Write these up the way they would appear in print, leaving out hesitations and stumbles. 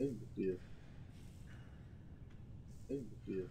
Эй, быстрее, эй, быстрее.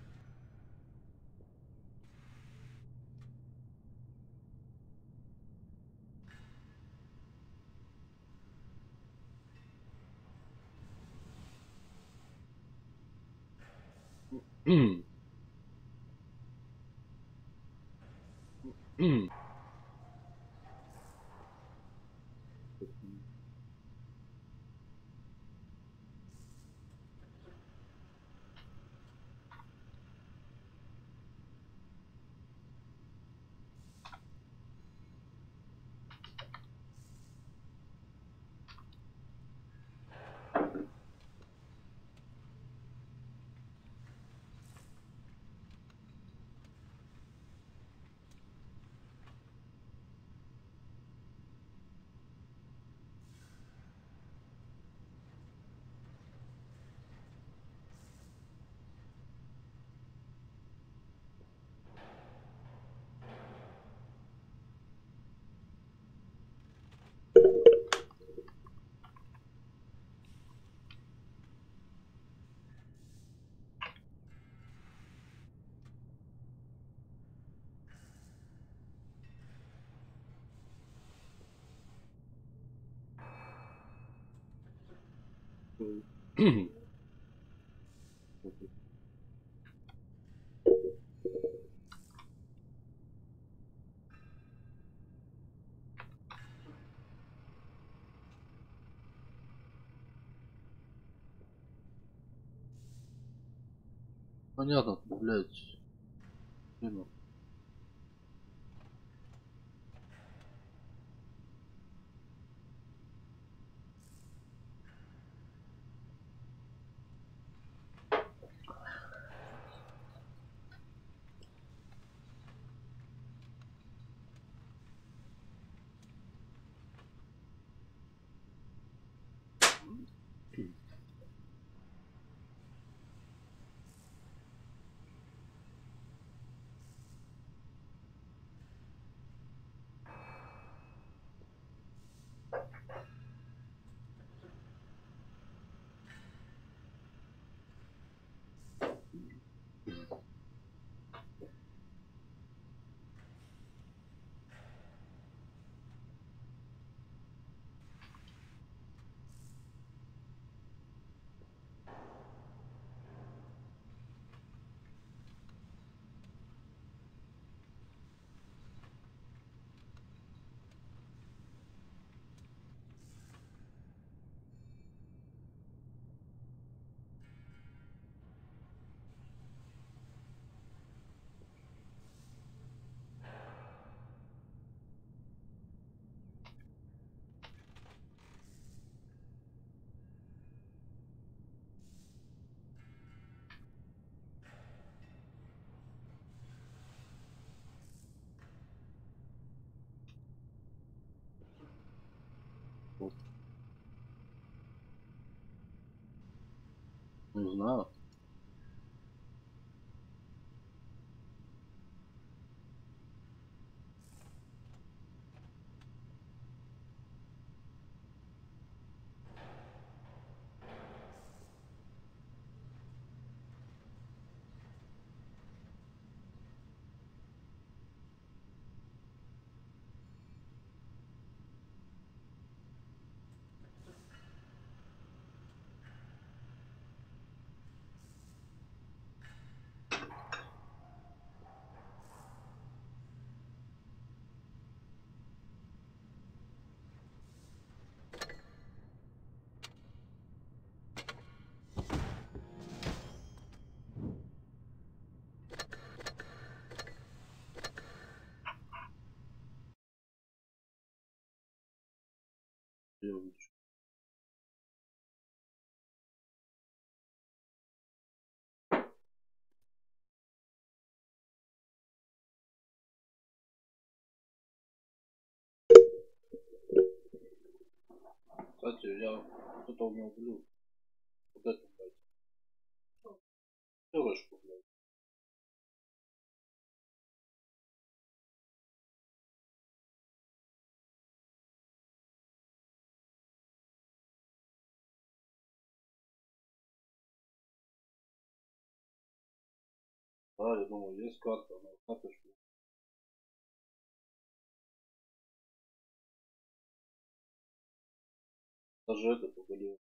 Понятно, блядь. Блин. Не знаю. Делать. Кстати, я кто-то у меня убил. Вот это, блядь. Девушку, блядь. Да, я думаю, есть карта, но карточку. Даже это поболело.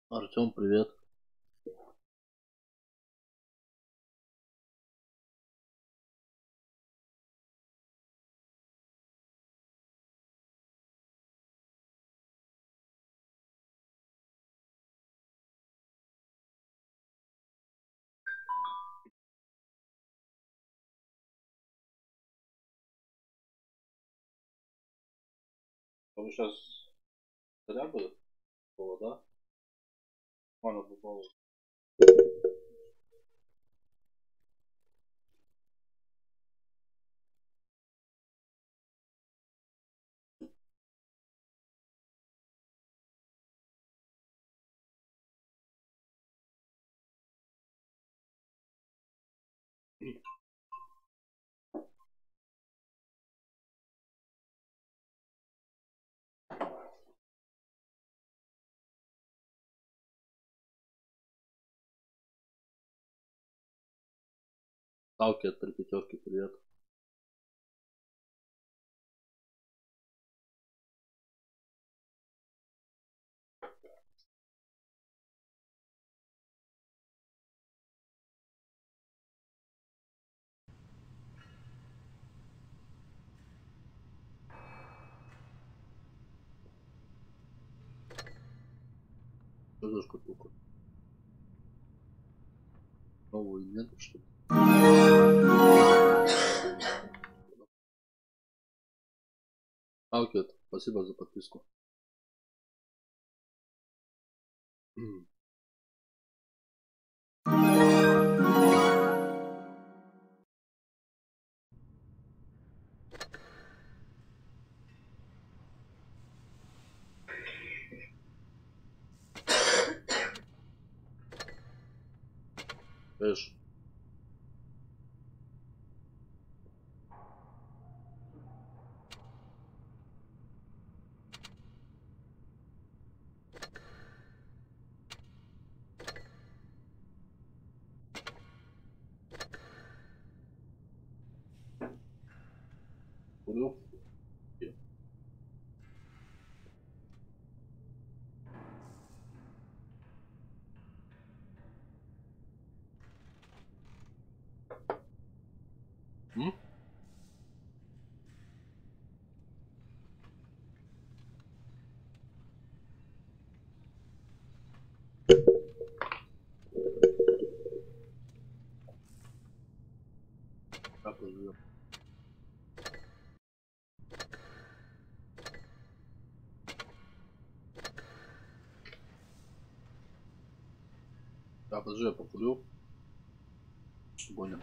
Артем, привет. А вы сейчас царя будет? Было, да? Мана попала. Сталки от 3 5, привет. Что за шкатулка? Новую нет, что ли? Сталкер, спасибо за подписку. Эш. Курю. М? Как поживем? Да, подожди, я покурю. Понял.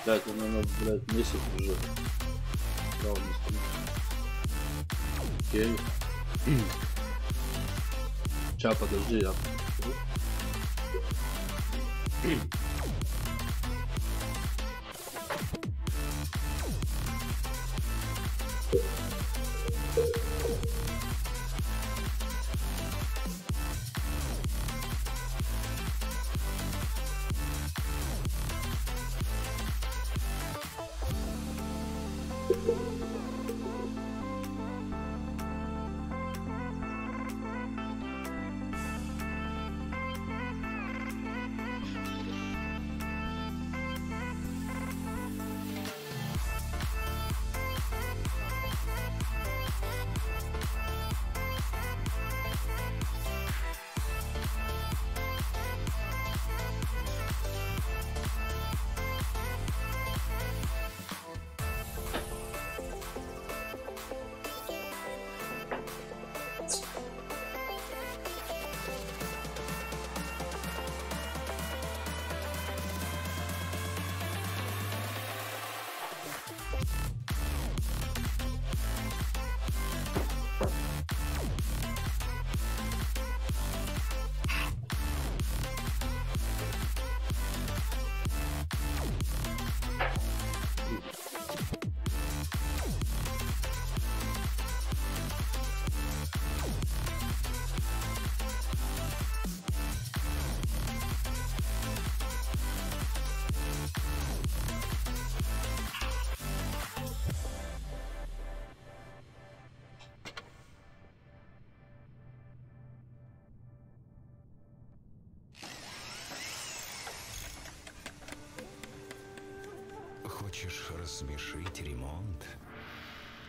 Блять, это, наверное, блядь, месяц уже. Да, он окей. Сейчас, подожди, я Хочешь рассмешить ремонт?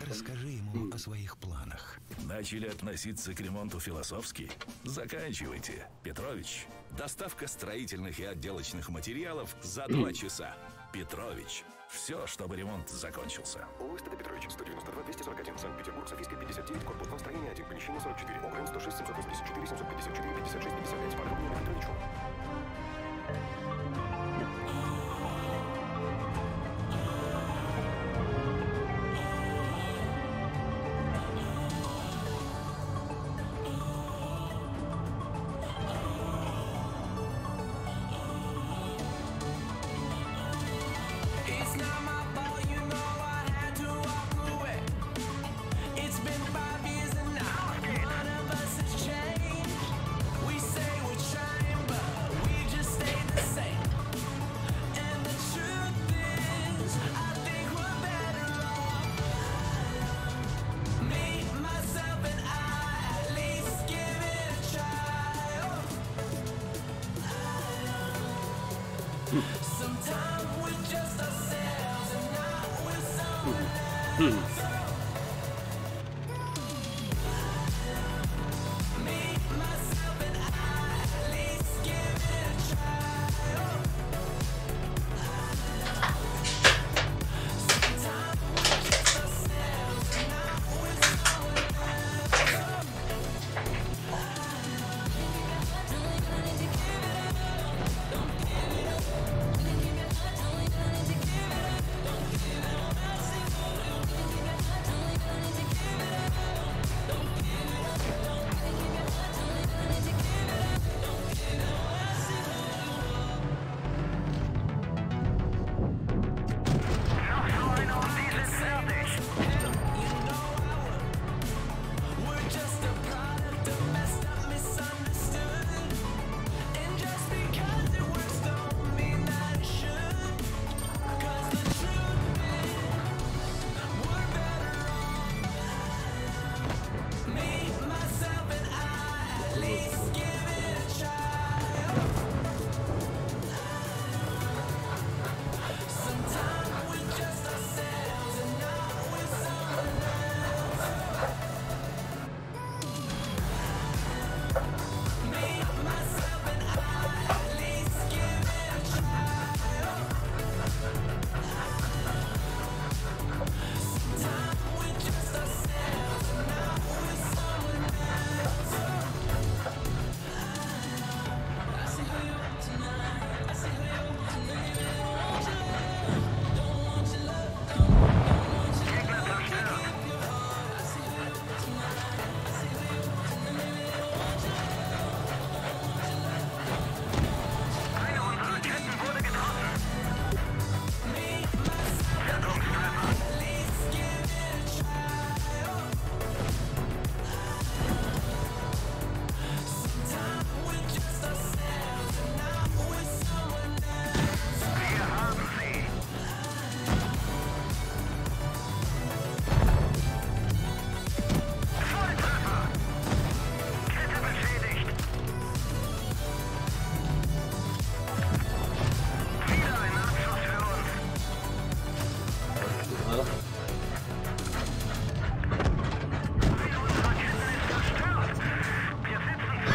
Расскажи ему о своих планах. Начали относиться к ремонту философски? Заканчивайте. Петрович. Доставка строительных и отделочных материалов за 2 часа. Петрович. Все, чтобы ремонт закончился. ОСТД Петрович, 192 241, Санкт-Петербург, Софийская, 59, корпус 2, строение 1, помещение 44, ОГРН 106 784 754 56 55. Подробнее Петровичу.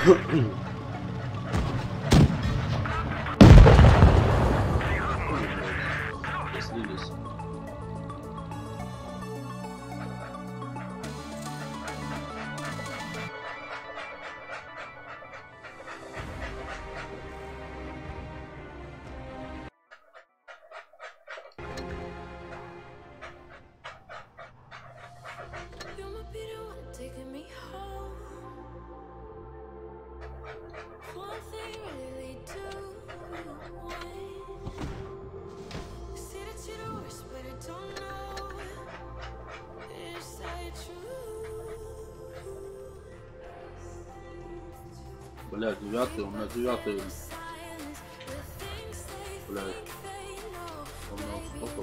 Слились. Бля, 9-й, у меня 9-й. Бля. У меня сколько?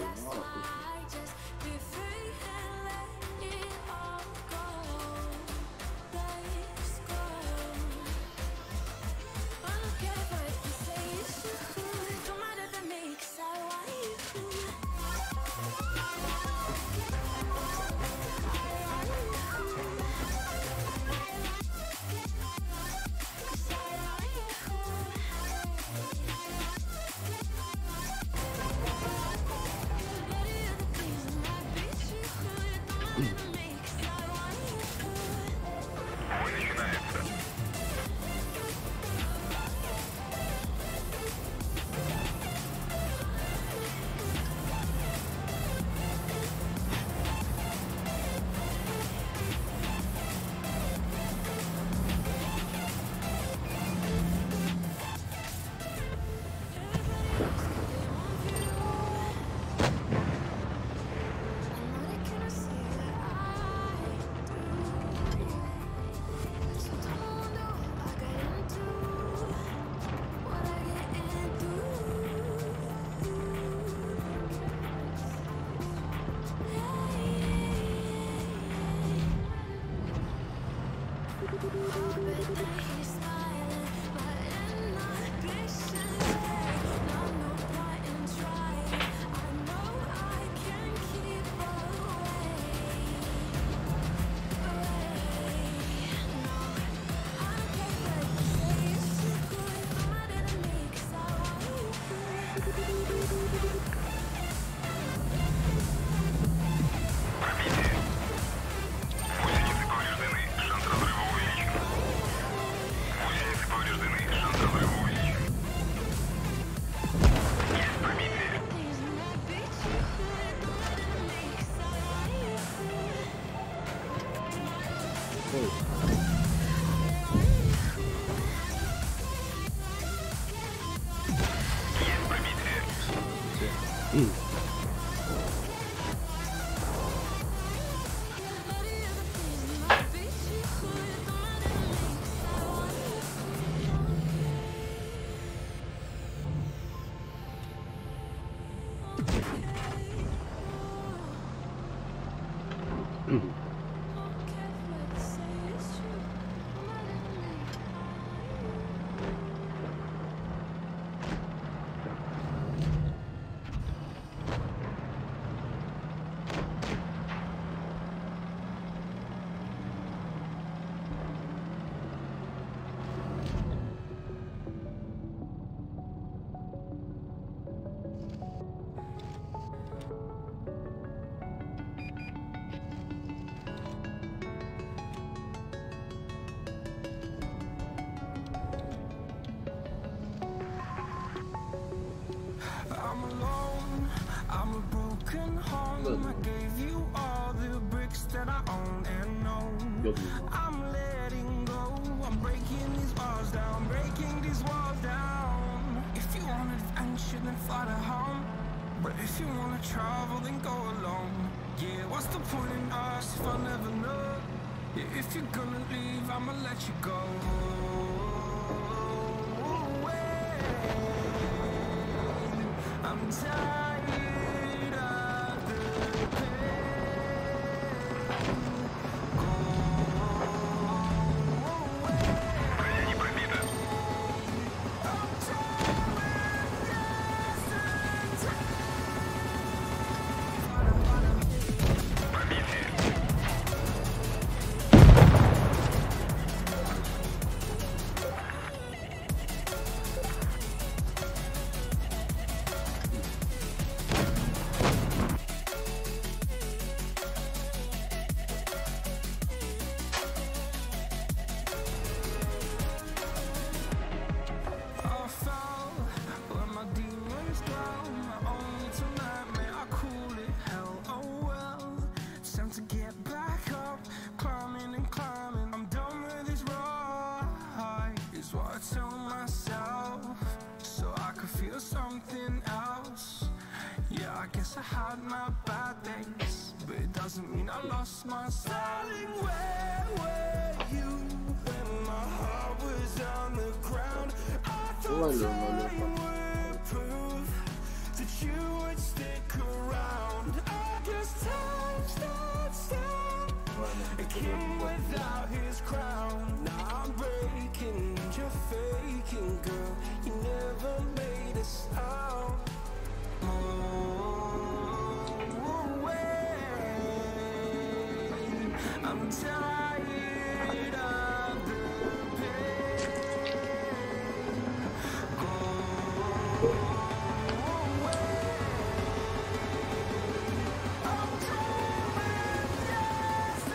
I'm letting go. I'm breaking these walls down, breaking these walls down. If you want adventure, then fly to home. But if you wanna travel, then go alone. Yeah, what's the point in us if I'll never know? Yeah, if you're gonna leave, I'ma let you go. I'm tired of the pain. That's what I tell myself, so I could feel something else. Yeah, I guess I had my bad days, but it doesn't mean I lost my style. Darling, where were you when my heart was on the ground? I thought time would prove that you would stick around. I guess time starts down, a king without his crown. Now I'm breaking, you're faking, girl. You never made a sound. I'm tired of the pain. Go away. I'm coming yesterday.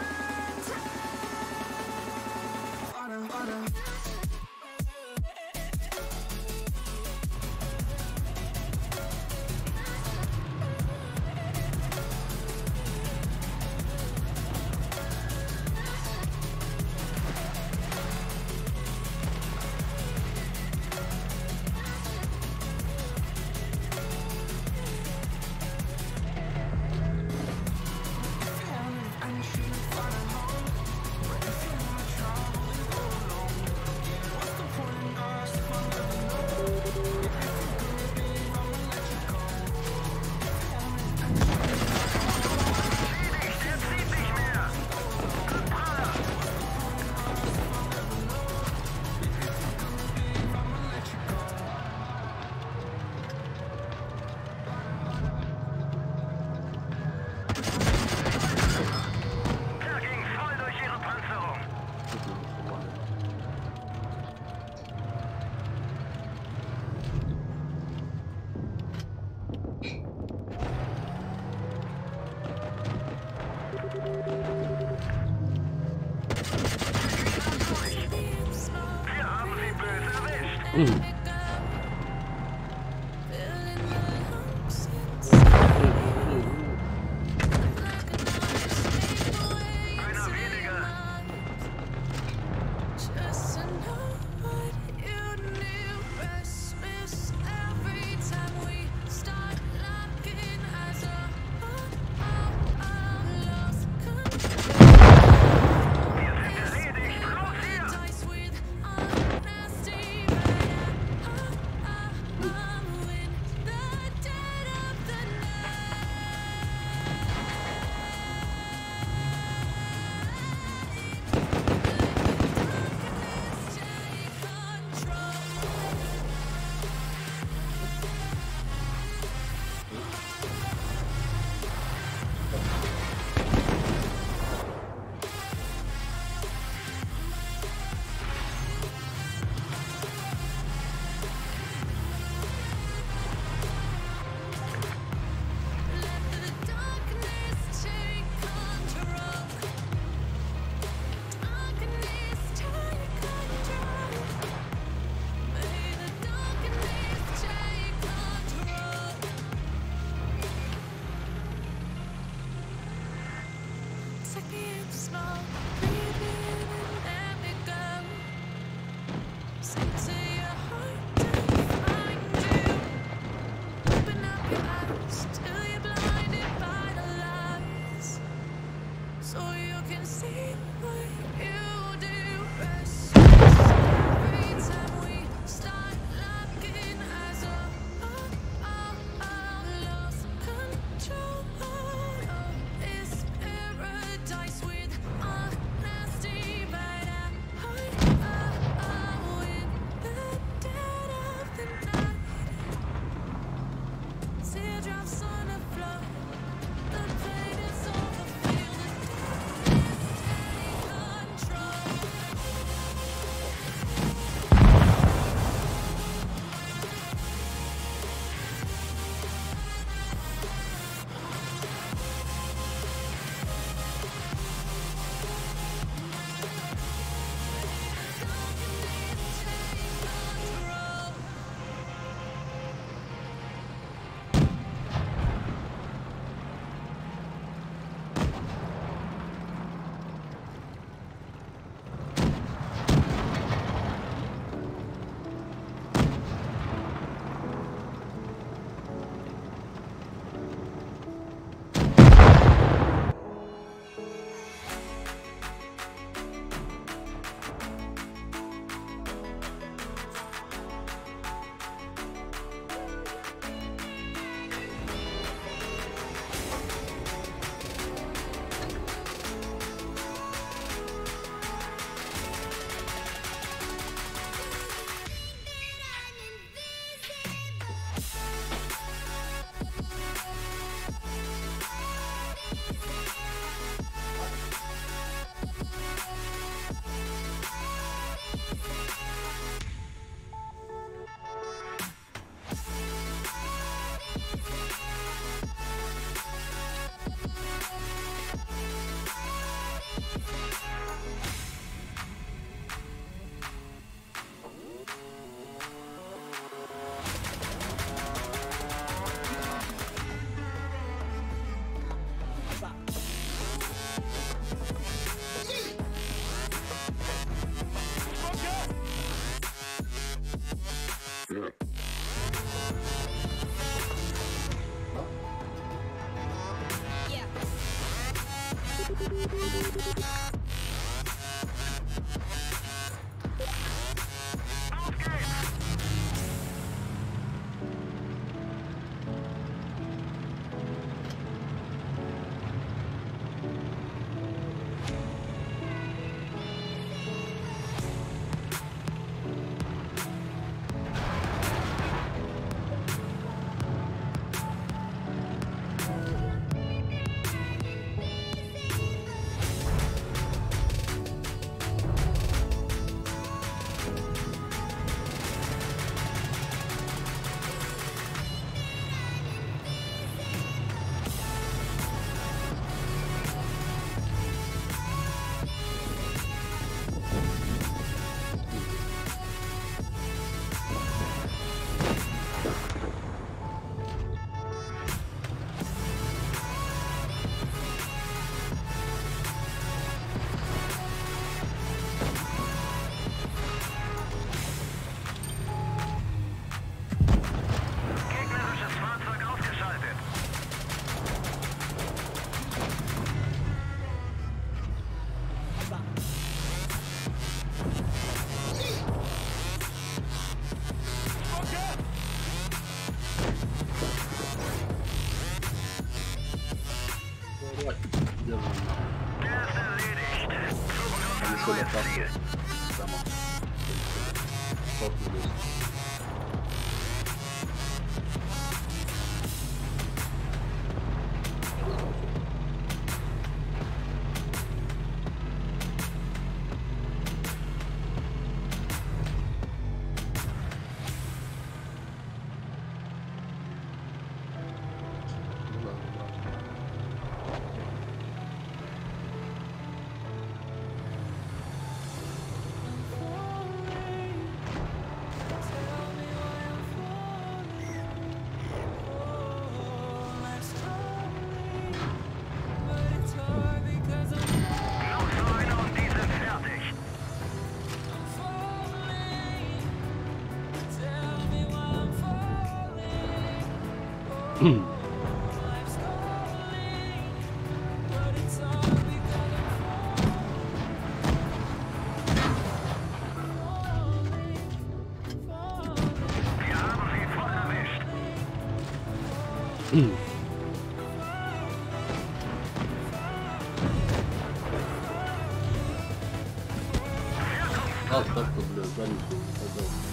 А, так-то, бля, занято, пожалуйста.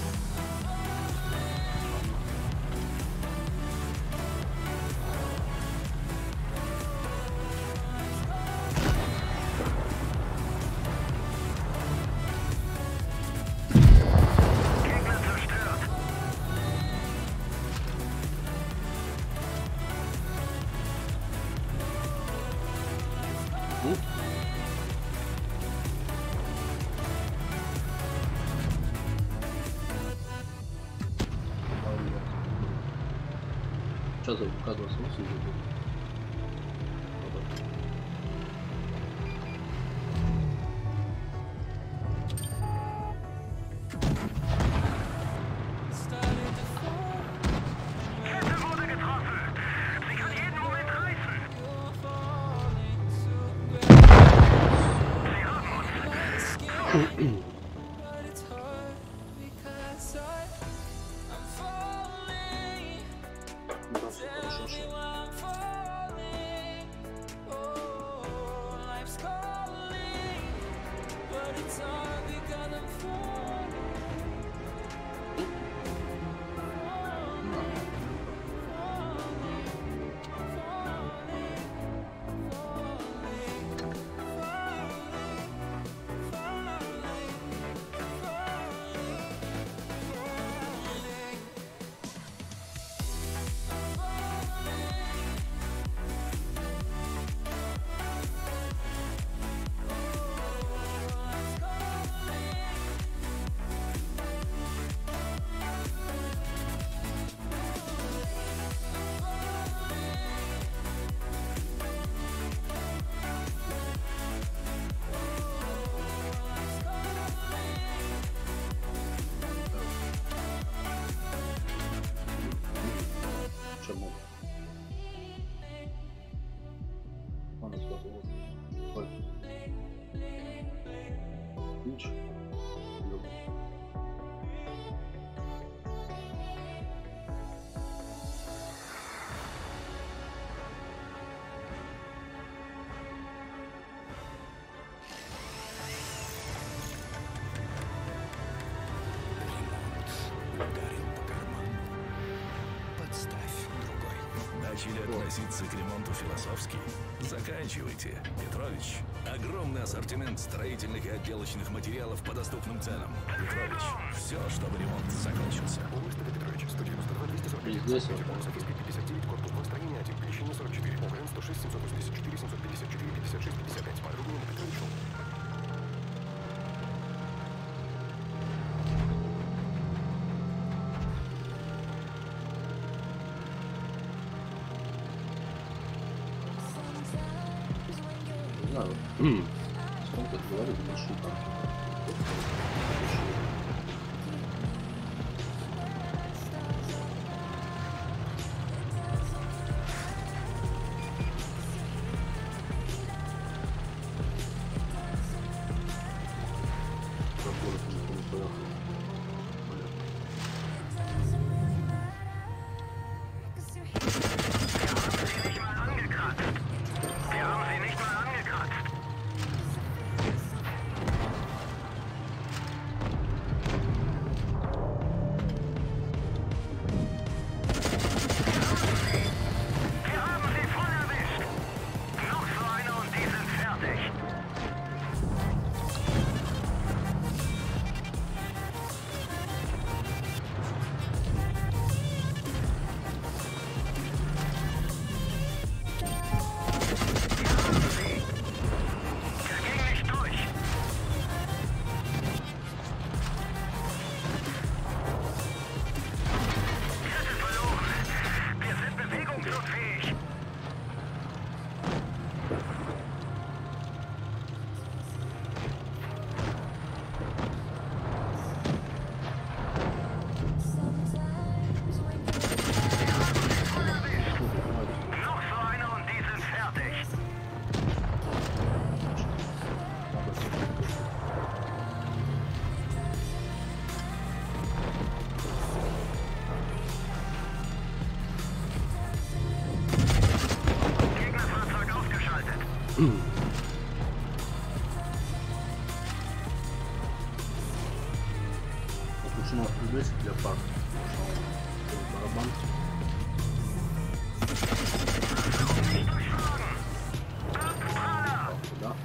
Сейчас я ВК-28 забыл. Начали относиться к ремонту философски? Заканчивайте. Петрович. Огромный ассортимент строительных и отделочных материалов по доступным ценам. Петрович. Все, чтобы ремонт закончился. Улица Петрович, 192 245 Здесь Санкт-Петербург, Софийская, 59, корпус 2, строение 1, помещение 44, ОГРН 106 784 754 56 55. Подробнее на Петровичу. Не знаю. Сколько говорит, пишу там. Включено здесь для пар. Барабан. Да.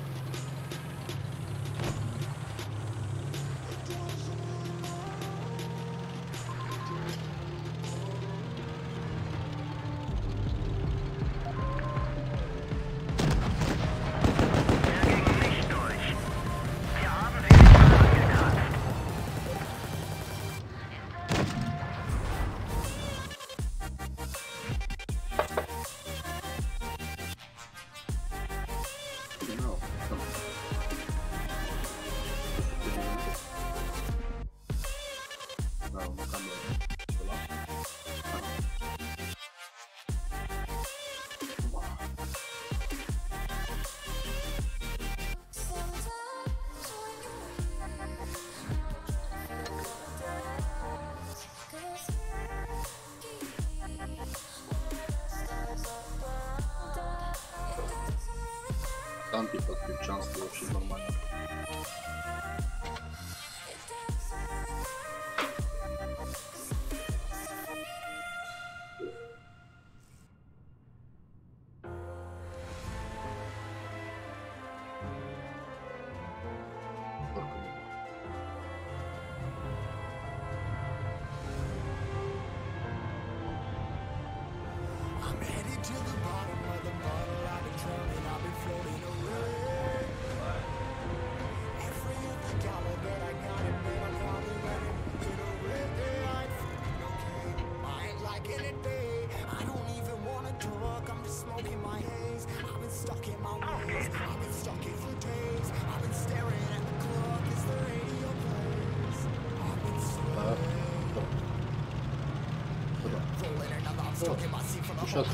Танки по-крепчански вообще нормально. Сейчас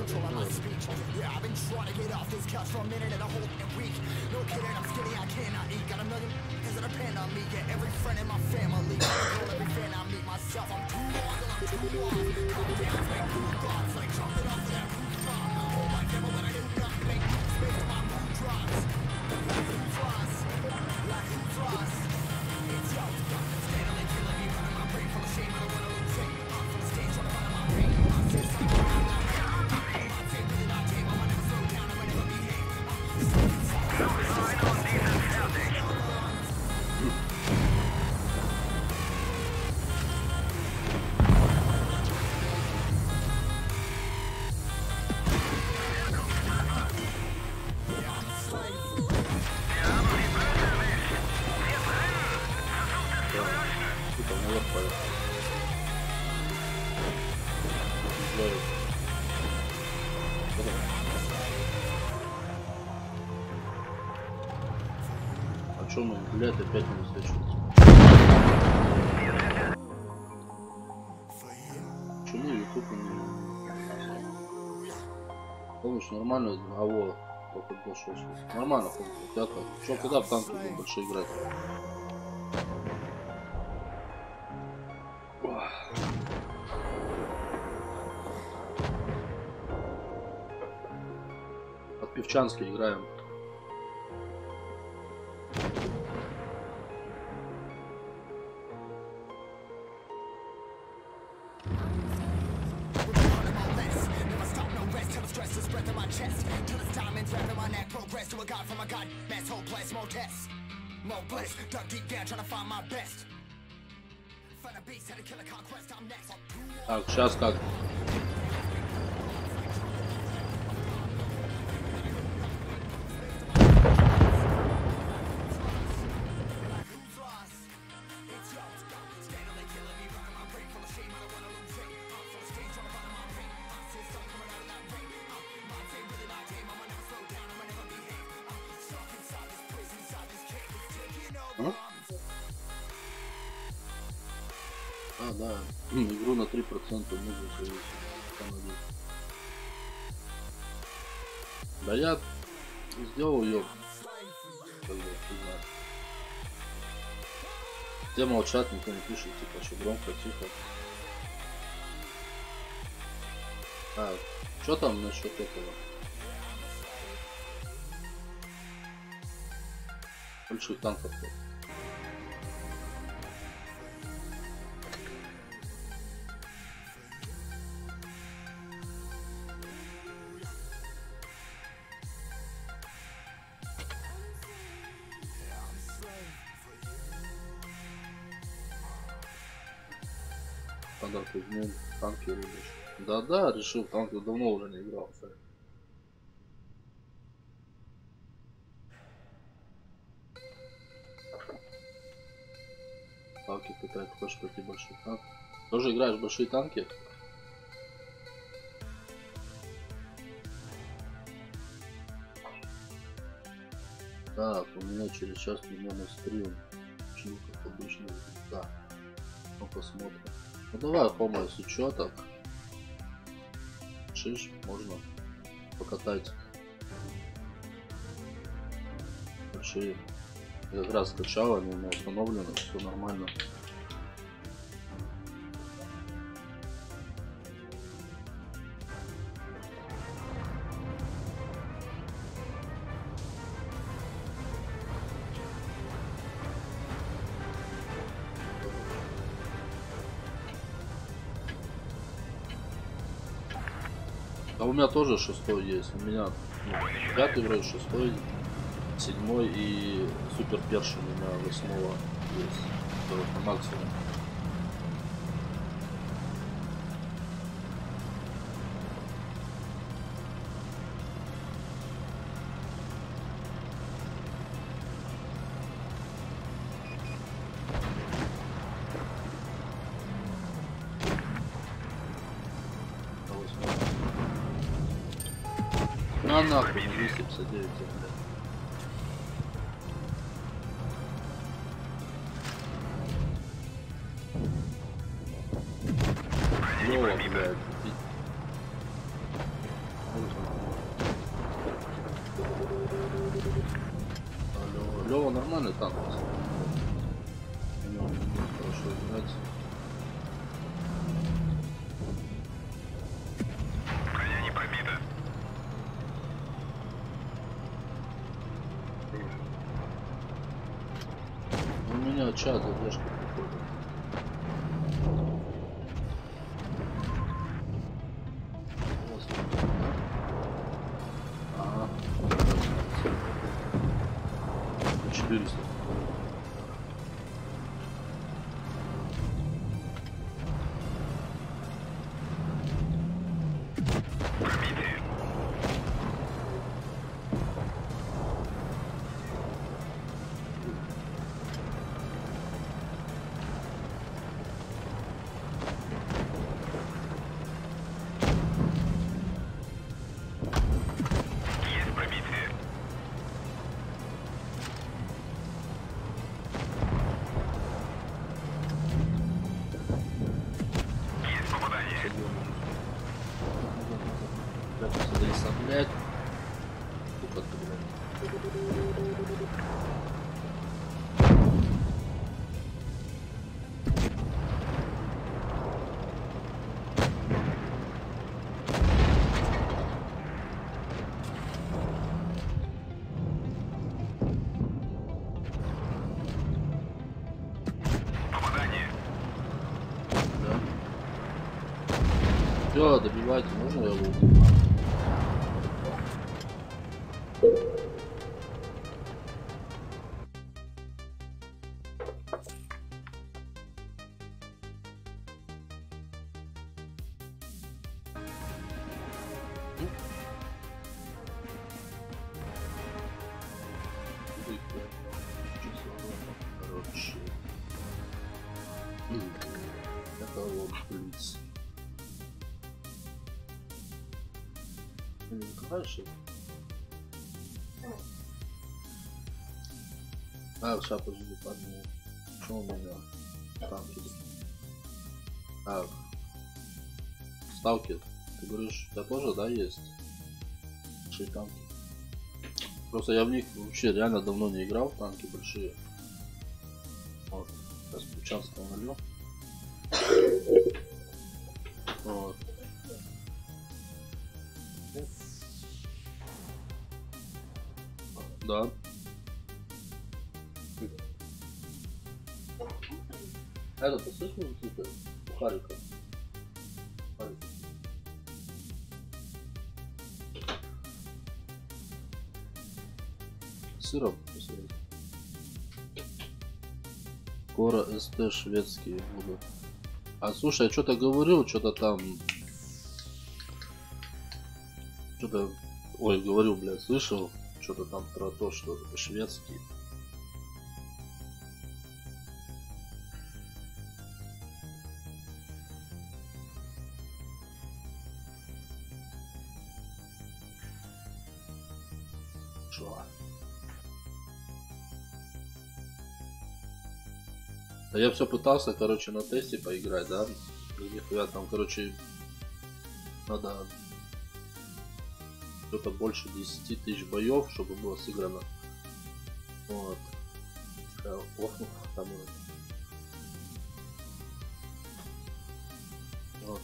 А чё мы, блядь, опять не встречаются? Почему YouTube не... Помнишь, нормально? А вот, только дошел. Нормально, помню. Я так. Чё, когда в танки будем больше играть? От Певчанской играем. Так, сейчас как? А, да. Игру на 3% музыка есть. Да я сделал ее. Все молчат, никто не пишет, типа, что громко, тихо. А, что там насчет этого? Больших танков. Подарок измен, танки рубишь. Да, решил, танки давно уже не играл. Танки пытают, хочешь пройти большой танк. Тоже играешь в большие танки? Так, у меня через час примерно стрим. Почему как обычно? Да. Ну посмотрим. Ну давай, Хома, если чё так. Шиш, можно покатать. Большие. Я как раз скачал, они у меня установлены, все нормально. А у меня тоже 6-й есть. У меня 5-й вроде, 6-й, 7-й и супер перший у меня 8-го есть. Это максимум. На нахуй, 259, блядь. Лёва, блядь. Лёва нормальный танк. У него хорошо играть. У меня чат задержка приходит. Ага. 400. Блять. Сука ты, блядь. Все, добивайте, можно я лук? Короче. Это вот плюс. Дальше. Сейчас подожди, подумал. Что у меня? Танки. Так. Ставки. Ты говоришь, у тебя тоже, да, есть? Большие танки. Просто я в них вообще реально давно не играл, в танки большие. Вот. Сейчас ключанство налью. Вот. Да. Это ты слышал, сука? Харика. Сыром посмотреть. Скоро СТ шведские будут. А слушай, я что-то говорил, что-то там. Что-то. Ой, говорю, блядь, слышал. Что-то там про то, что шведские. Шо? Да я все пытался, короче, на тесте поиграть, да? Нихуя там, короче, надо что-то больше 10 тысяч боев, чтобы было сыграно. Вот. Там вот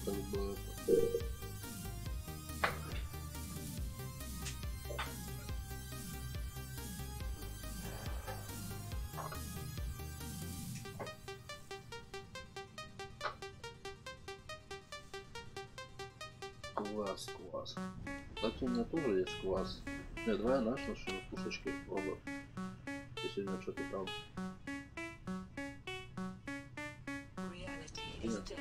как бы. Класс. Кстати, у меня тоже есть класс. Нет, давай наш нашу пушечки оба. Если у меня что-то там. Нет.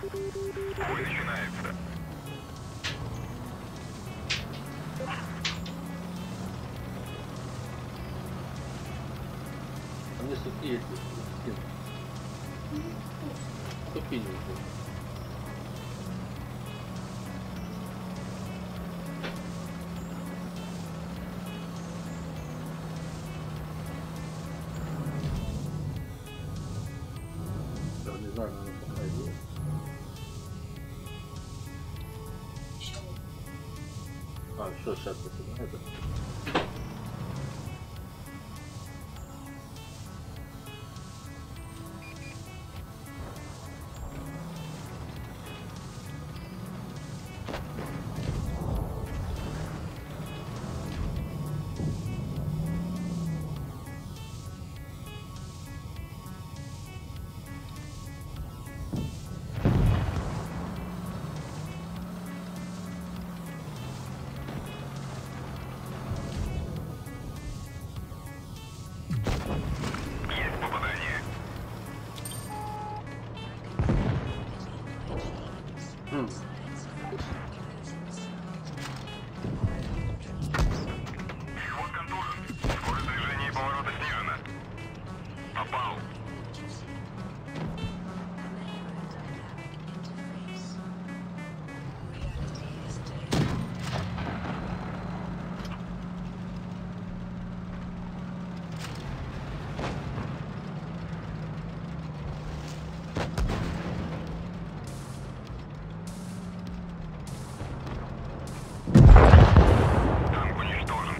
Бой начинается. А мне сухие есть. Сухие не будет. Я не знаю, наверное, пока есть. А, все, сейчас это. Пехот контужен. Скорость движения и поворота снижена. Попал. Танк уничтожен.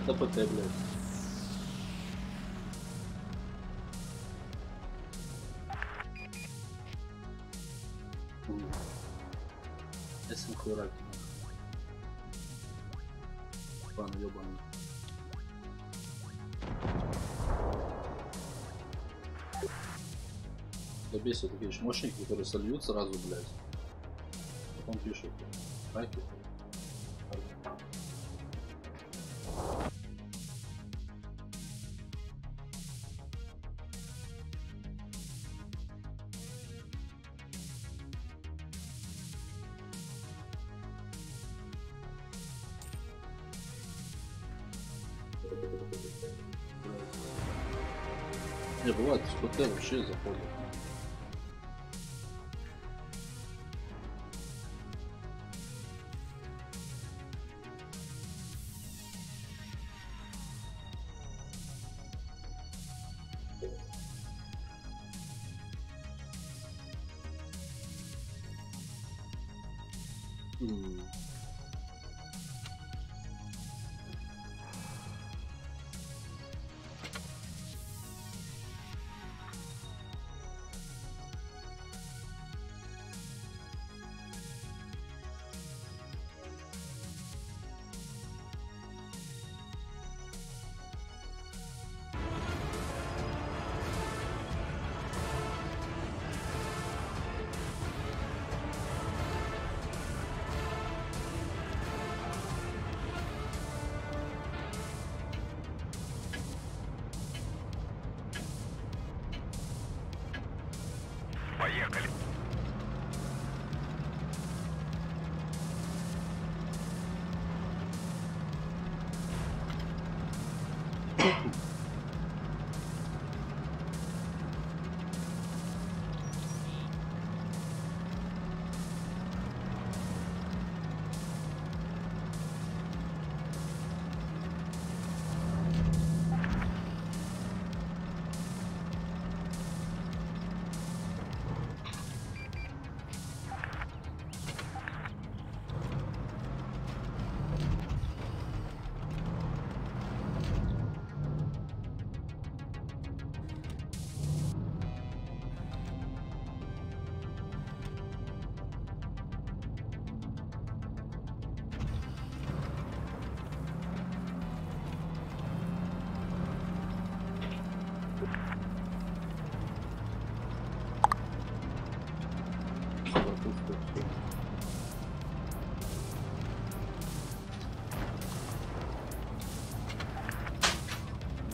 ТПТ, блядь. СМХ раки. Пан ёбаный. Да бесит такие чмошники, которые сольют сразу, блядь. Потом пишут. Раки. Не, бывает, с ПТ вообще заходит. Поехали.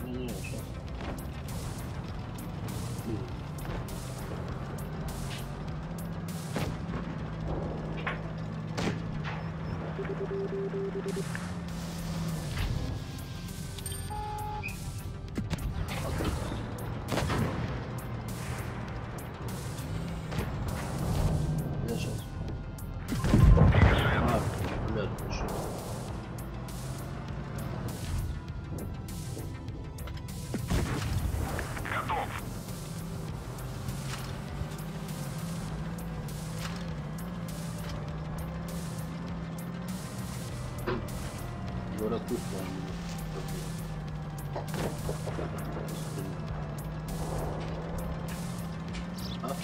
Не, сейчас. Я сейчас. А, блядь, пошел. Готов. Говорят, пусть он а?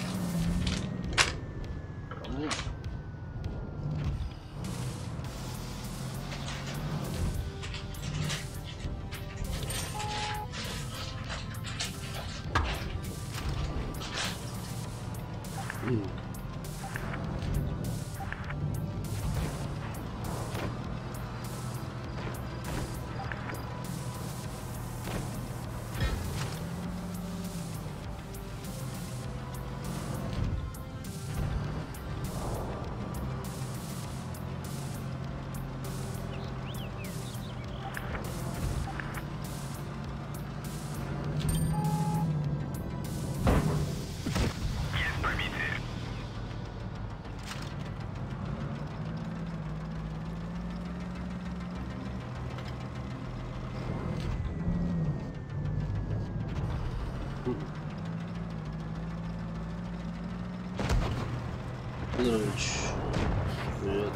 Ну, Федорович, привет.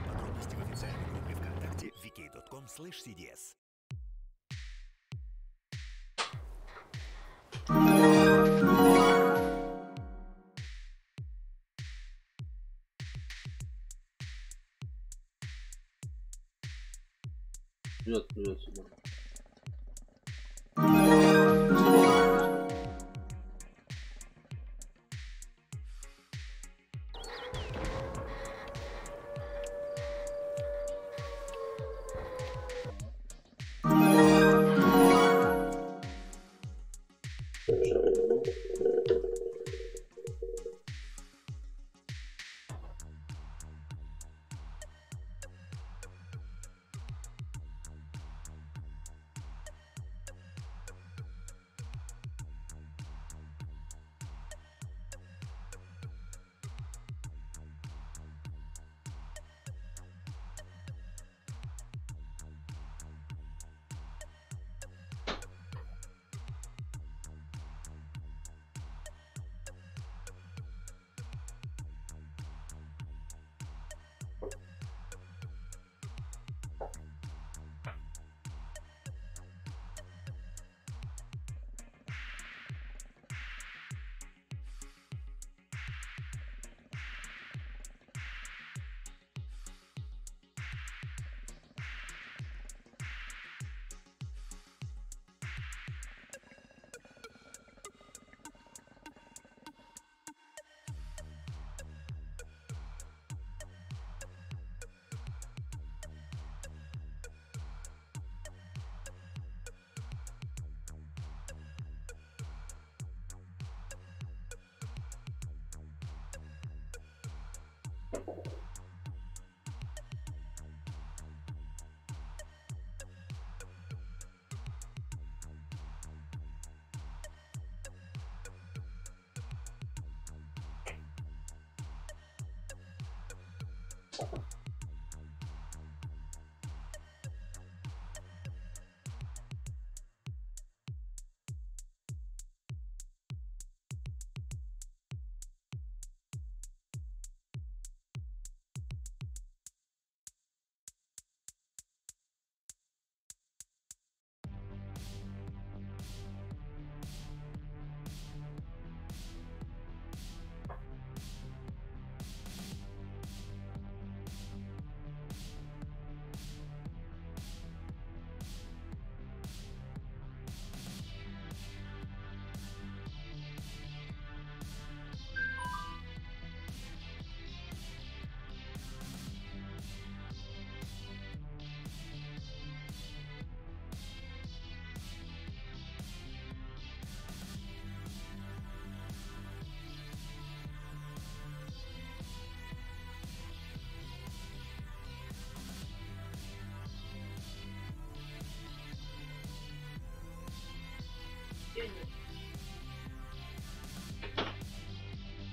Подробности в официальной группе ВКонтакте vk.com/cds. Привет, привет сюда.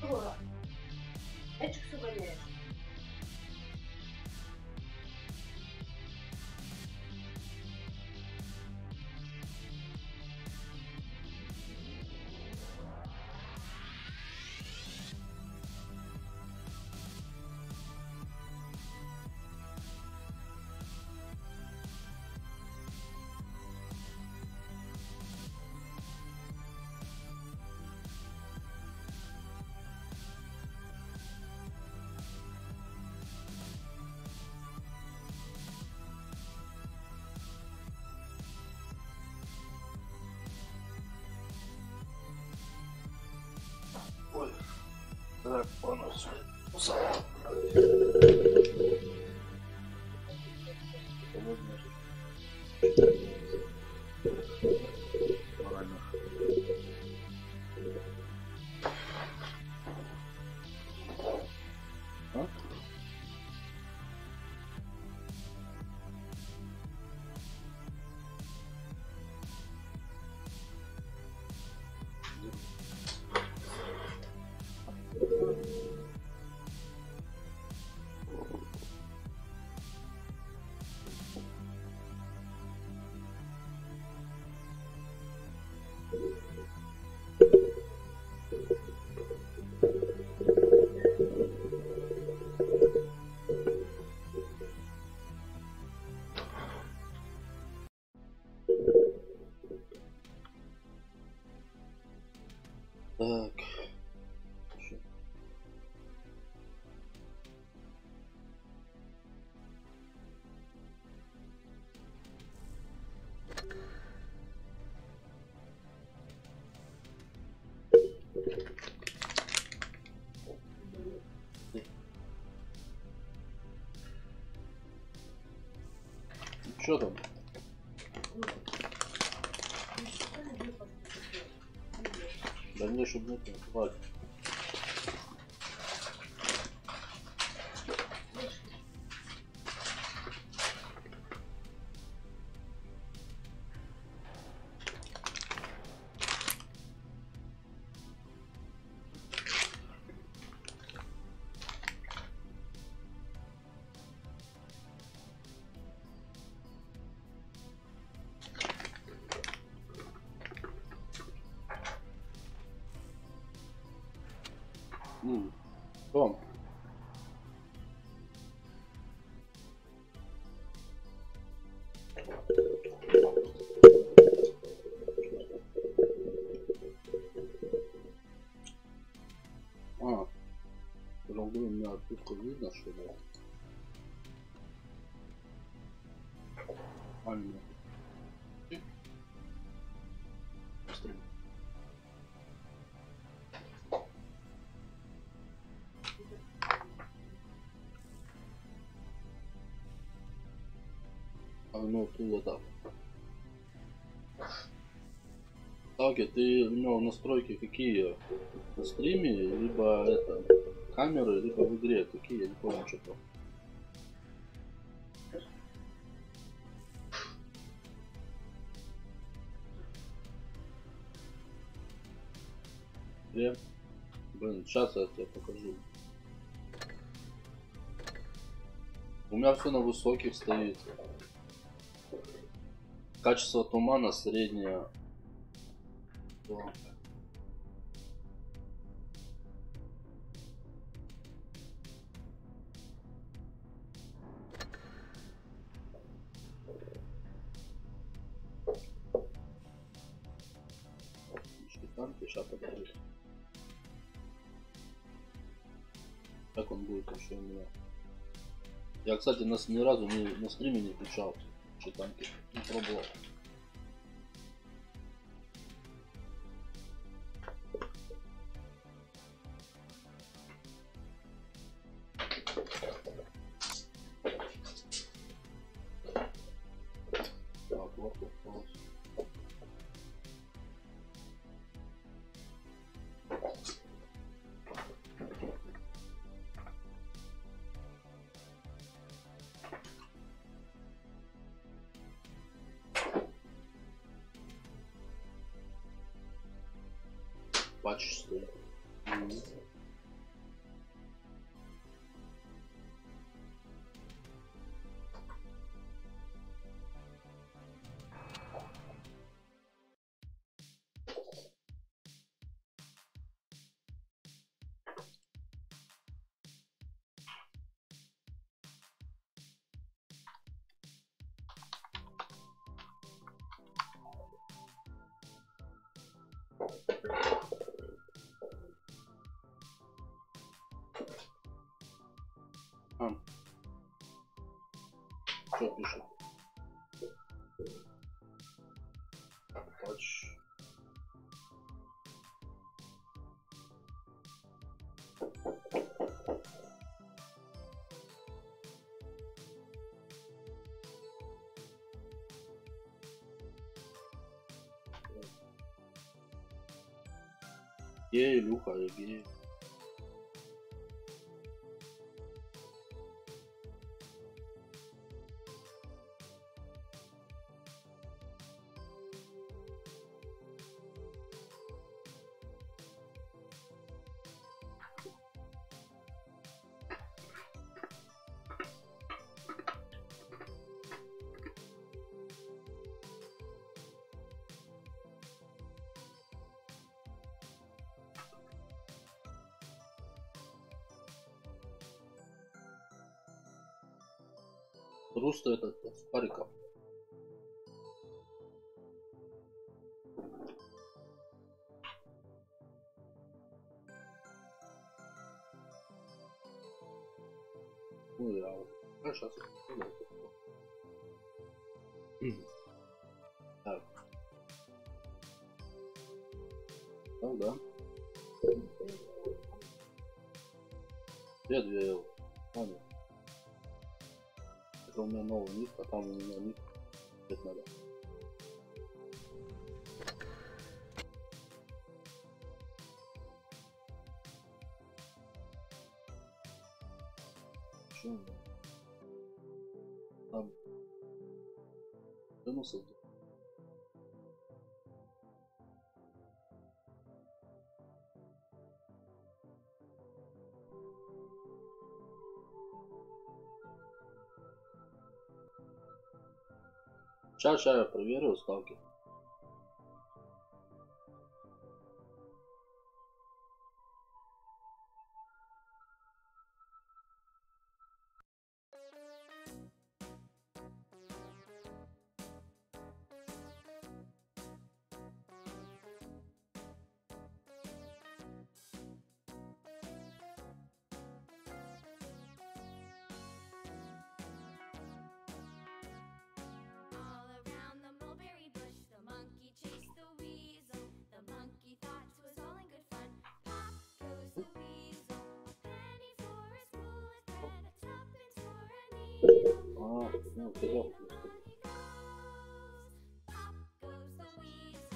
Жора, это что гоняешь? Ой, так, понос. Правильно. А? Что там? Да мне чтобы нет, хватит. Том. Правда, у меня отпуску видно, что ли? Нормально. Быстрее. Ну, ты вот так. Таги, ты у него настройки какие? На стриме, либо это камеры, либо в игре? Какие? Я не помню, что-то. Блин, сейчас я тебе покажу. У меня все на высоких стоит. Качество тумана среднее. Да. Танки сейчас подойдет. Как он будет еще у меня? Я, кстати, ни разу на стриме не включал танки. Не пробовал. Так, вот вопрос. Патч стоит. Что пишет? Патч. Гей, Илюха, гей. Руста этот Спариков. Ну я сейчас. Так. Ну да. Я две. Понял. У меня новый ник, а там у меня ник Это надо. Что он? Там. Вернулся. Сейчас я проверю ставки. All around the mulberry bush, the monkey chased the weasel. The monkey thought 'twas all in good fun. Pop goes the weasel, a penny for a spool of thread, a tuppence for a needle. Ну, сказал. Pop goes the weasel.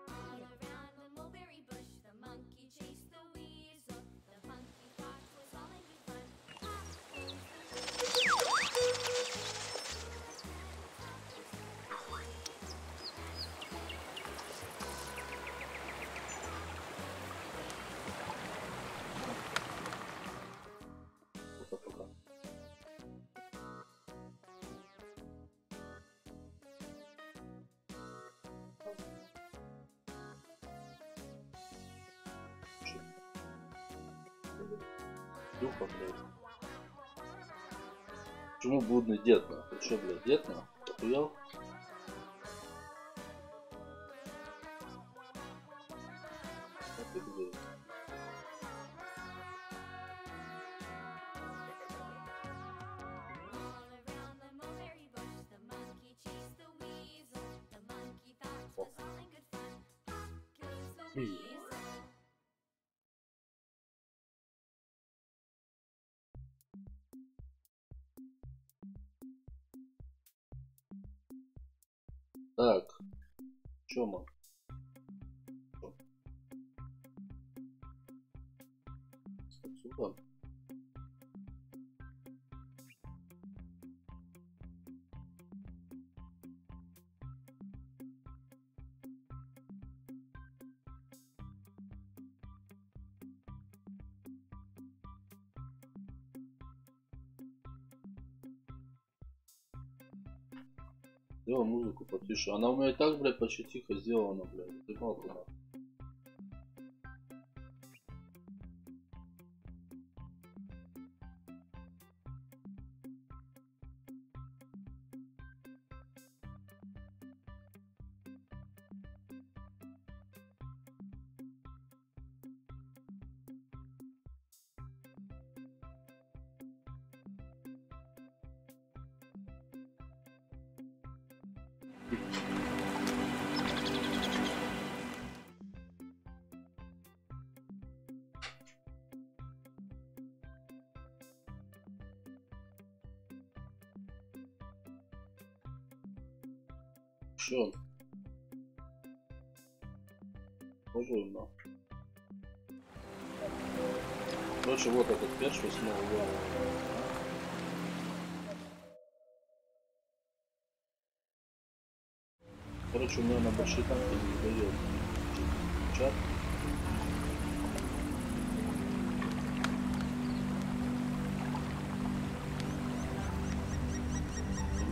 All around the mulberry bush, the monkey chased the weasel. The monkey thought 'twas all in good fun. Pop goes the Пока-пока. Духа, блядь. Почему блудный дед, нахуй? Ты чё, блядь, дед, нахуй? Охуел? Вот это, блядь. All around the mulberry bush, the monkey chased the weasel. The monkey thought 'twas all in good fun. Pop goes the weasel. Так. Чё мы? Отсюда. Сделал музыку потише. Она у меня и так, блядь, почти тихо сделана, блядь. Ты мал туда. Все. Пожалуйста. Короче, вот этот перш 8 уровня. Короче, у меня на большие танки не дает чат.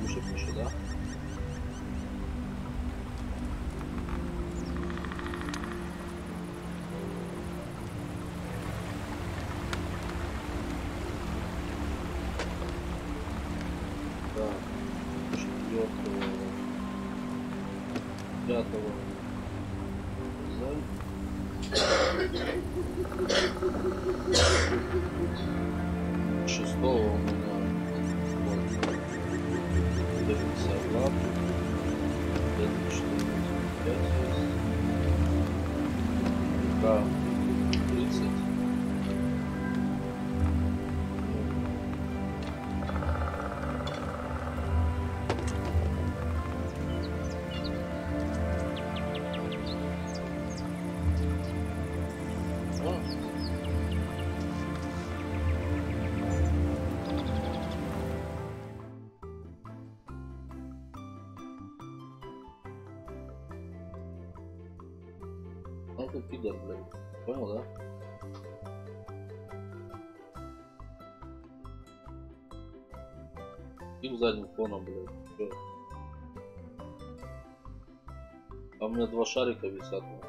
Выше пишет, да? Да, 5-го шестого у меня вот. Вот ты пидор, блядь. Понял, да? И задним фоном, блядь. Чё? А у меня 2 шарика висят. Ну.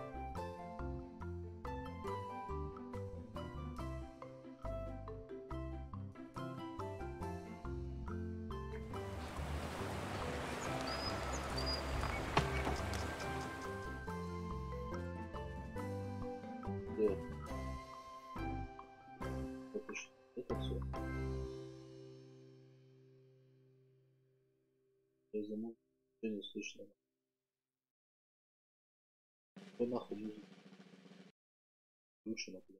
Это все. Я замок, ничего не слышно. Что нахуй музыка? Лучше нахуй.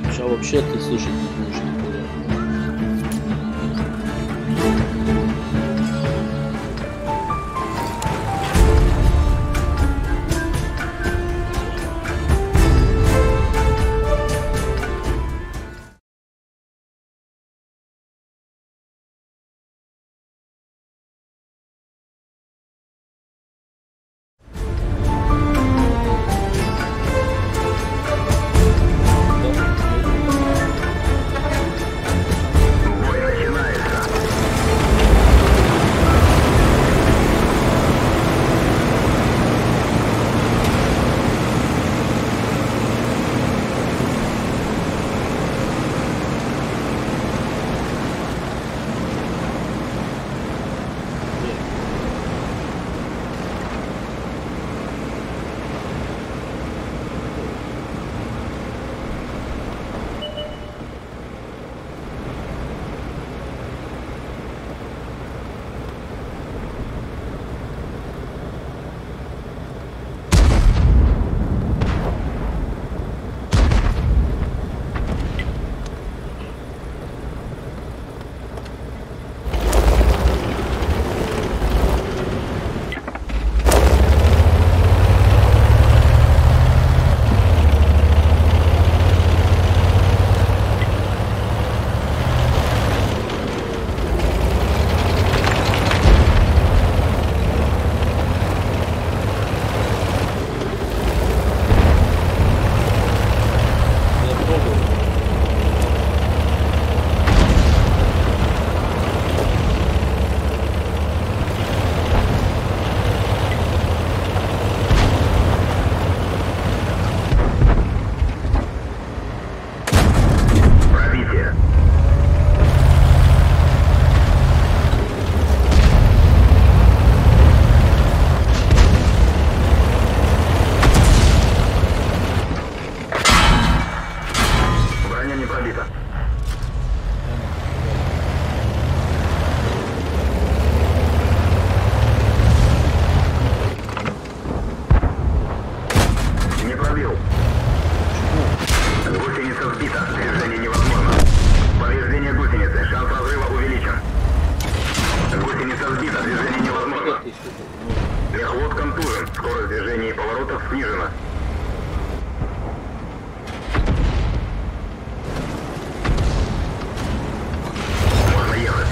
Сейчас вообще ты слышать не будешь никуда. Мехвод контужен. Скорость движения и поворотов снижена. Можно ехать.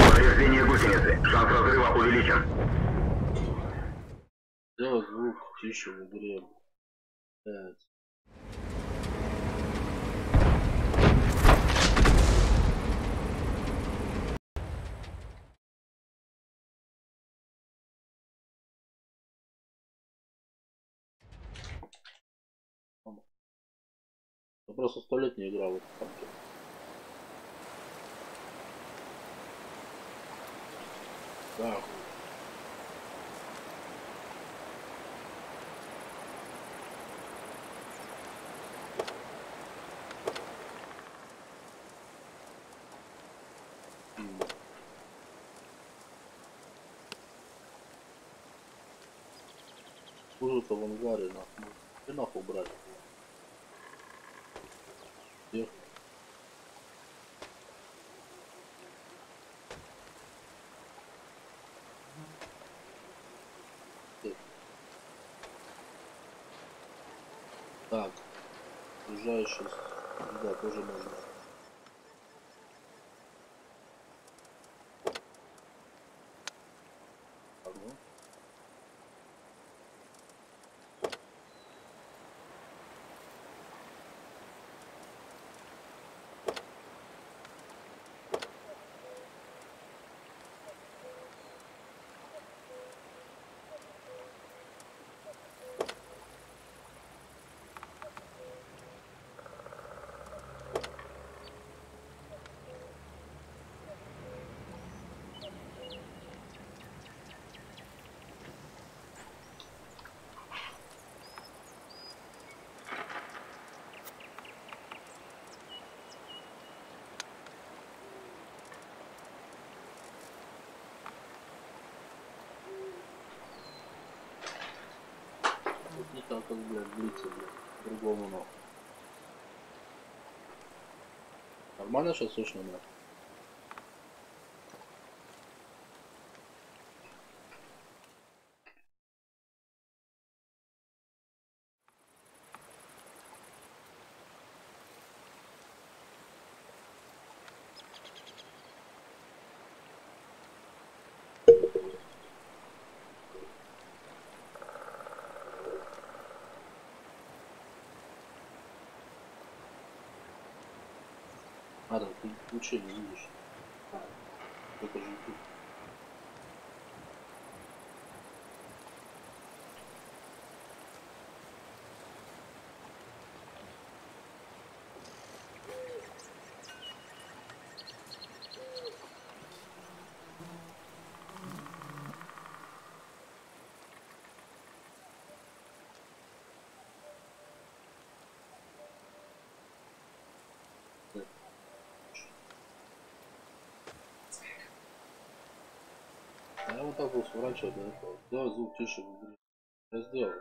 Повреждение гусеницы. Шанс разрыва увеличен. Сделай звук тише в игре. 5. Я просто 100 лет не играл в эту танки. Да. Служит в ангаре, нахуй. И нахуй брать. Где? Где? Так. Ближайший. Да, тоже можно. Ага. Вот не так, как, блядь, длится, блядь. Другому нахуй. Нормально сейчас слышно, да? А, да, ты включение видишь. Это же тут. Да. А я вот так вот сворачиваю до этого. Сделай звук тише в игре. Я сделал.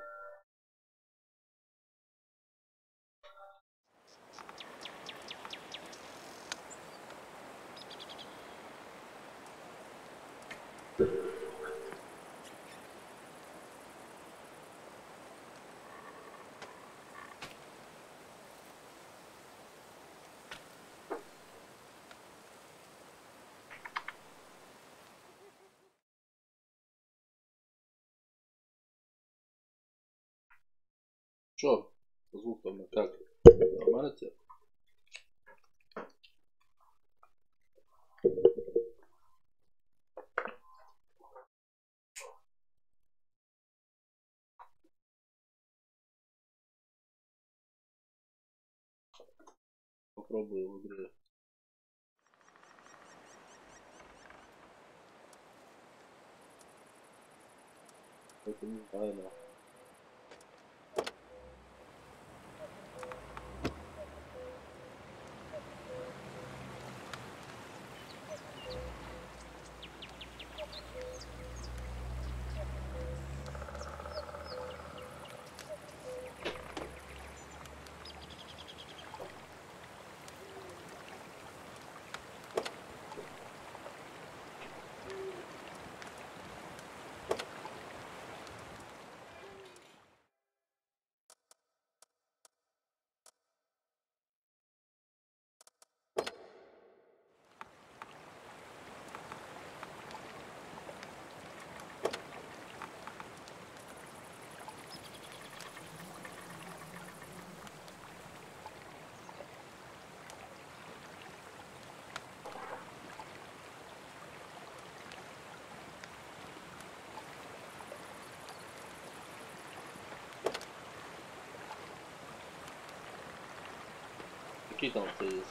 Чё? Звук там как? Нормально тебе? Попробую в игре. Это не знаю, нахуй. Какие там у тебя есть?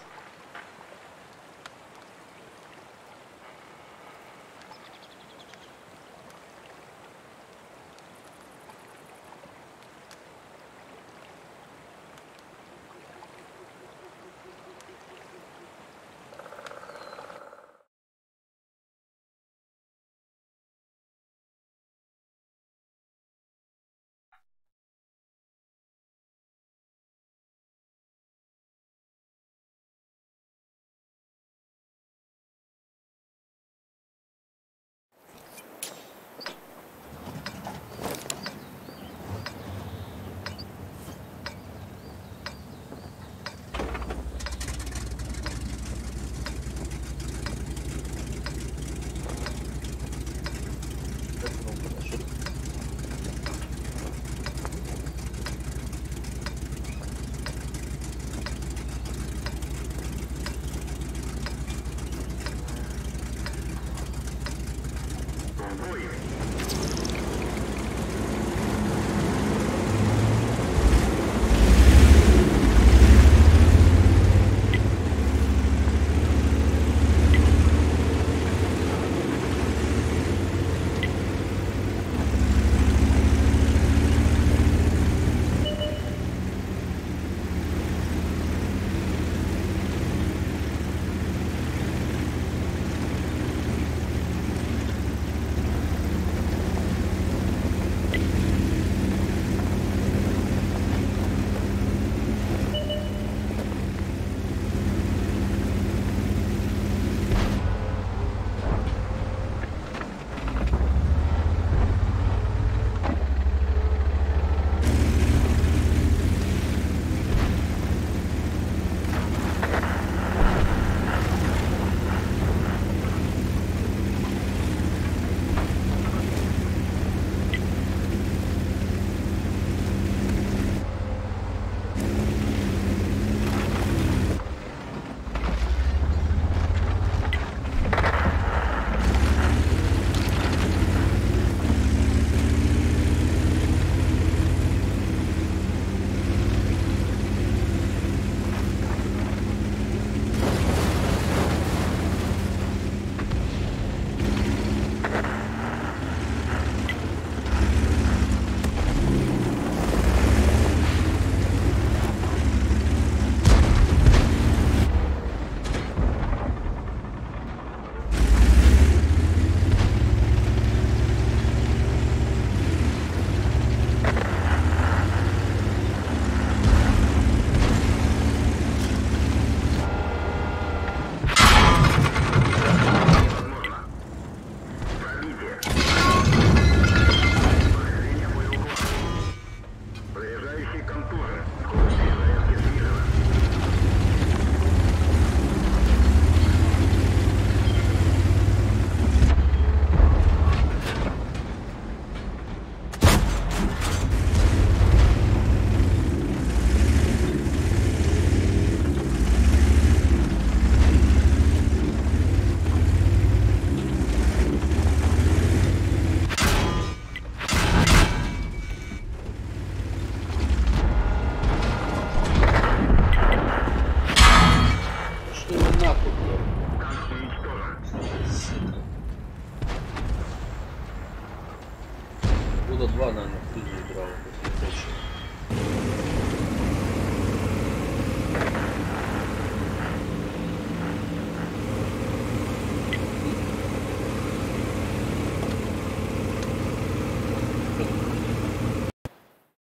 Года два, наверное, в фильме играл, если точно.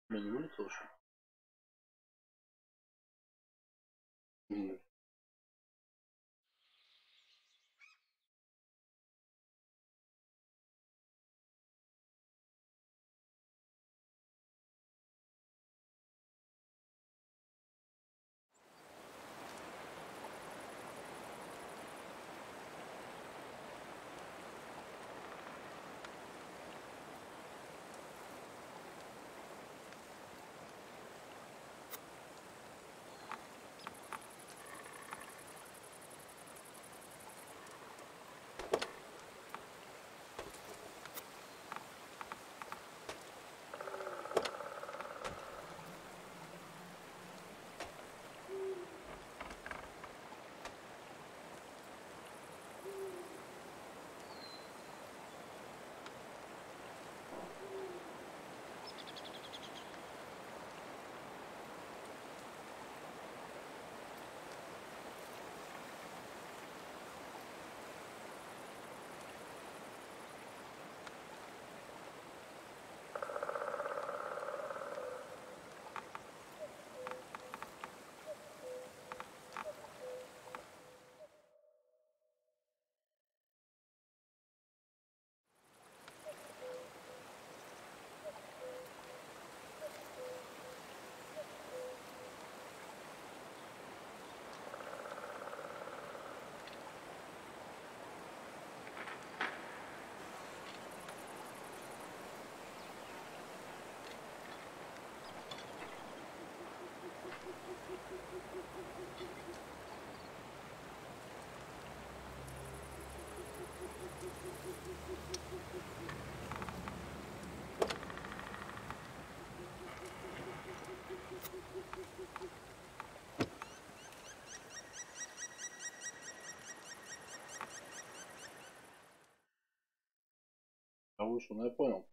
Я не вылетел еще? Нет. А вышел, ну я понял.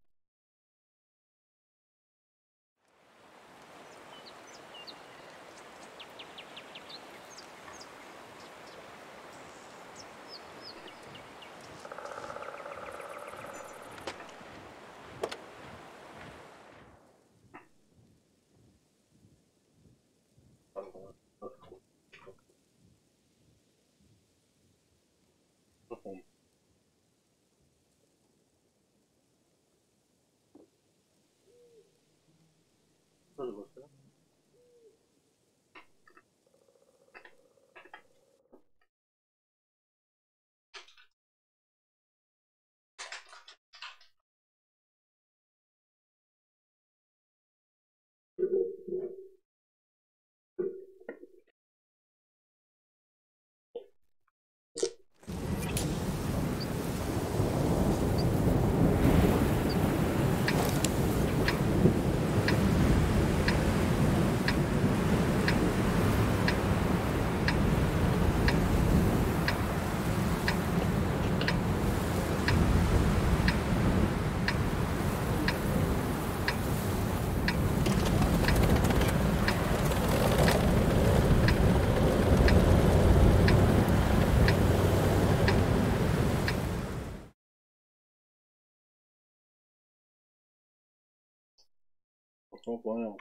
Ну, понял.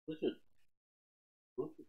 Слышишь? Слышишь?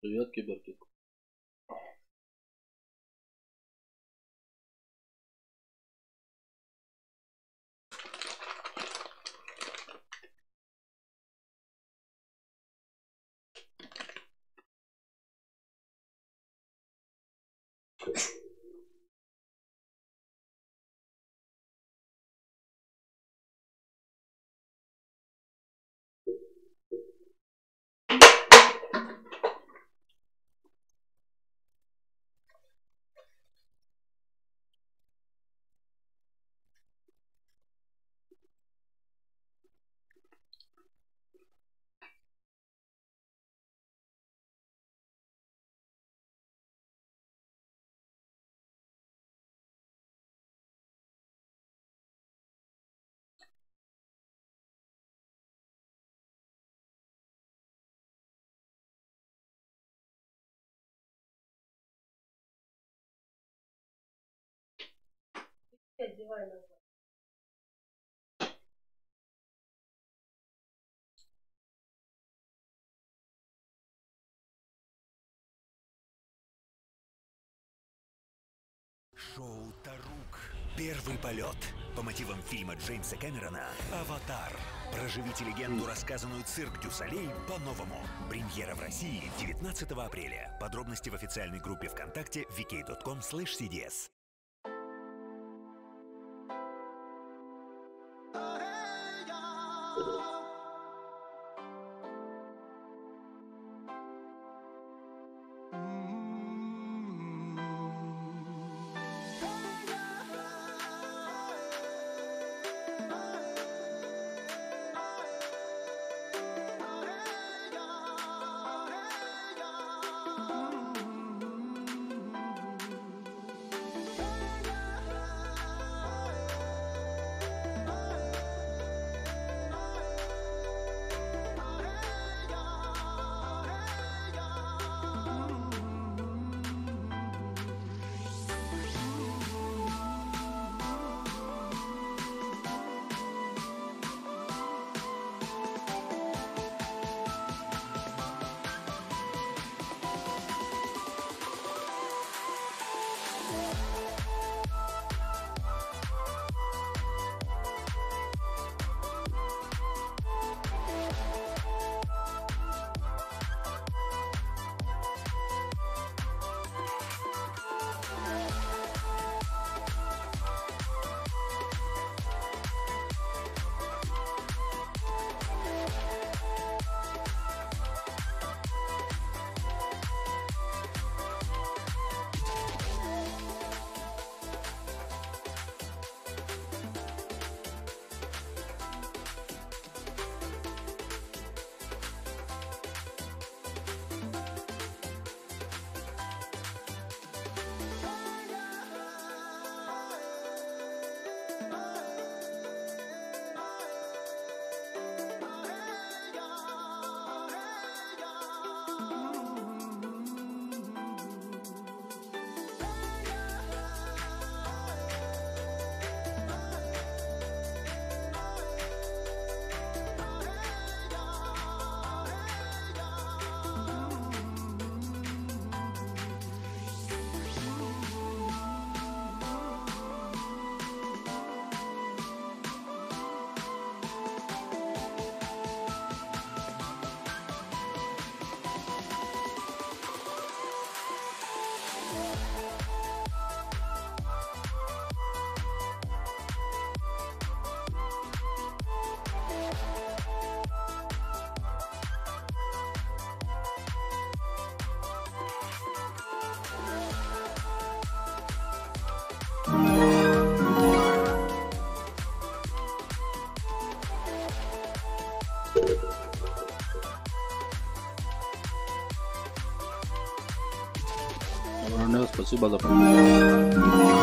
Привет, Киберкик. Одевай назад. Шоу «Тарук». Первый полет. По мотивам фильма Джеймса Кэмерона «Аватар». Проживите легенду, рассказанную Цирк дю Солей по-новому. Премьера в России 19 апреля. Подробности в официальной группе ВКонтакте vk.com/cds. Ронел, спасибо за подписку.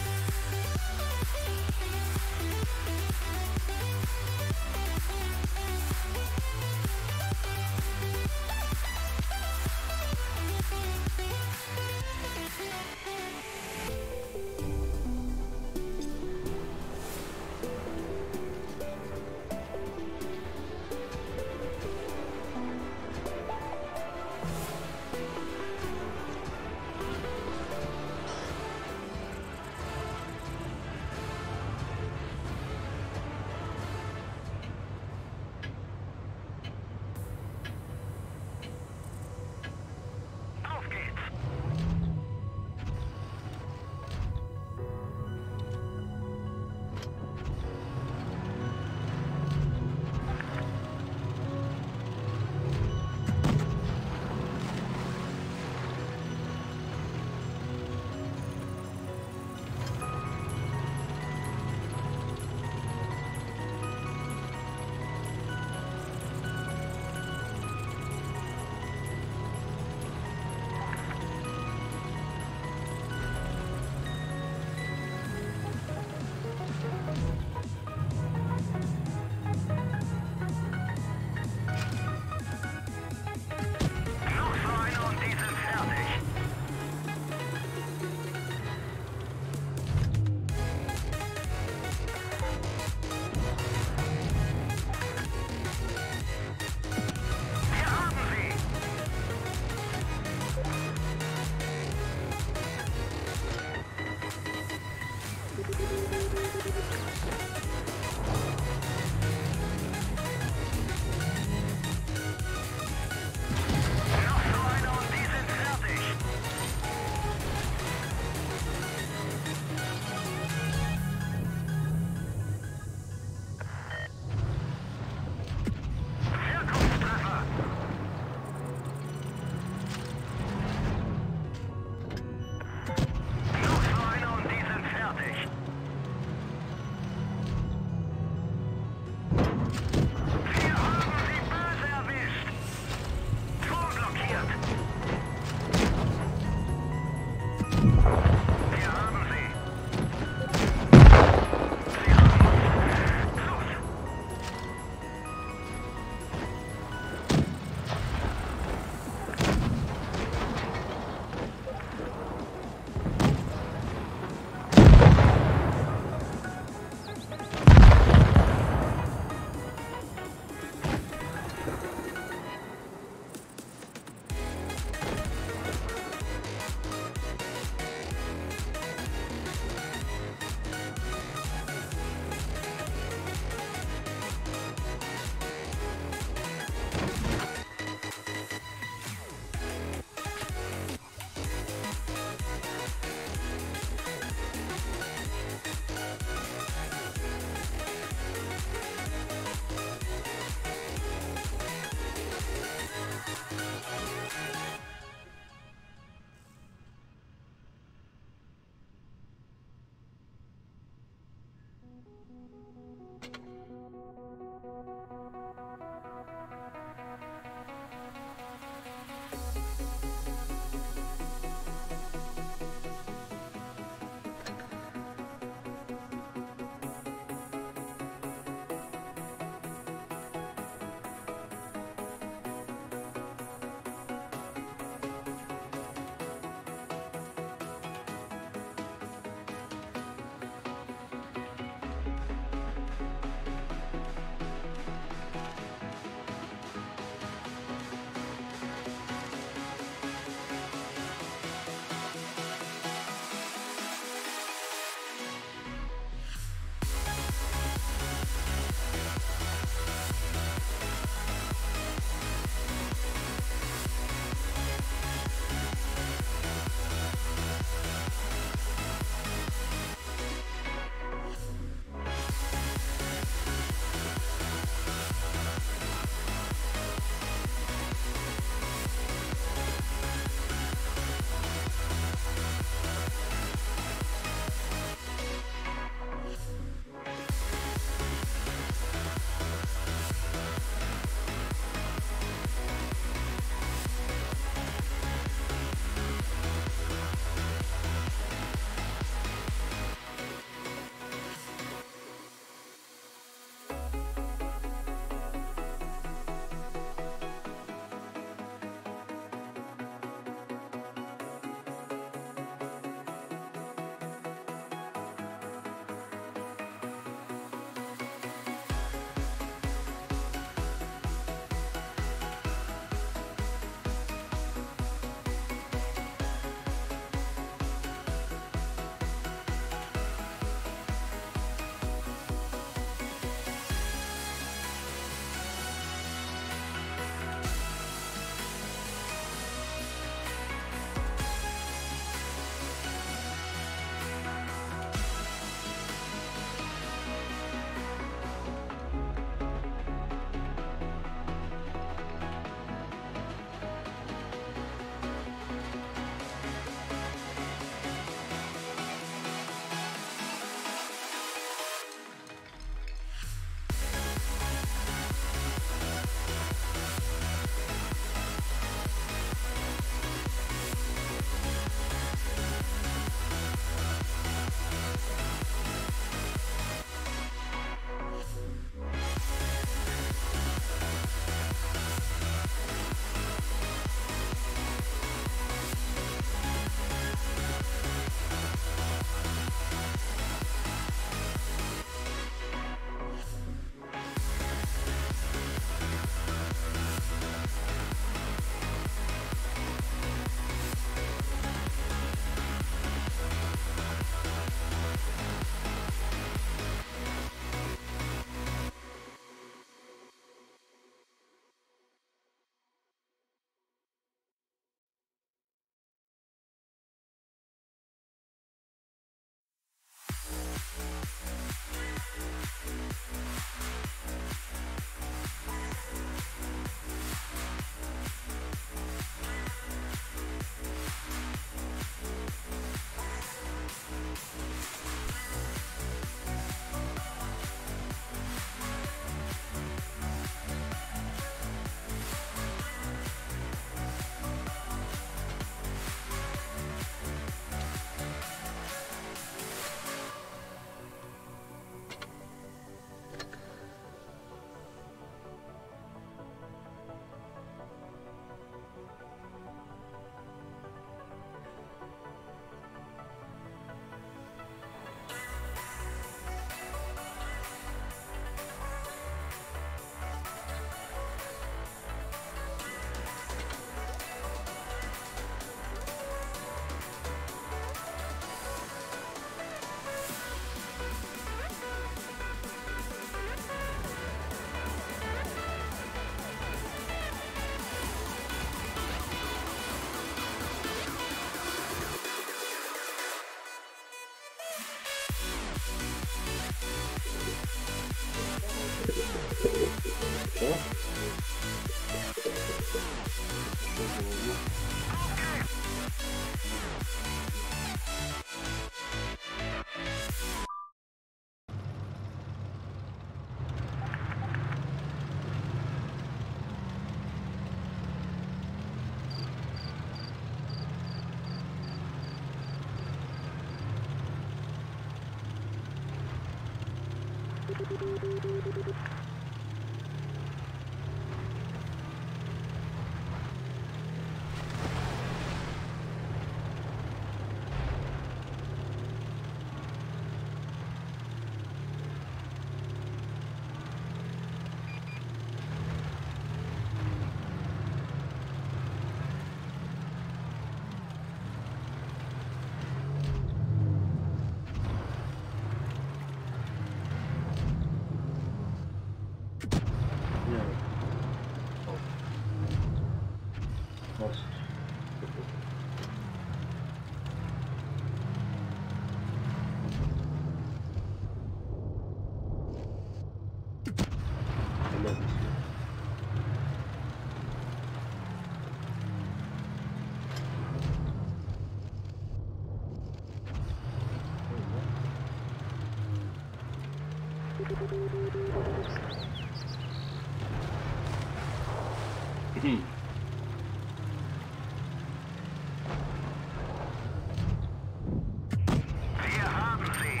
Wir haben sie.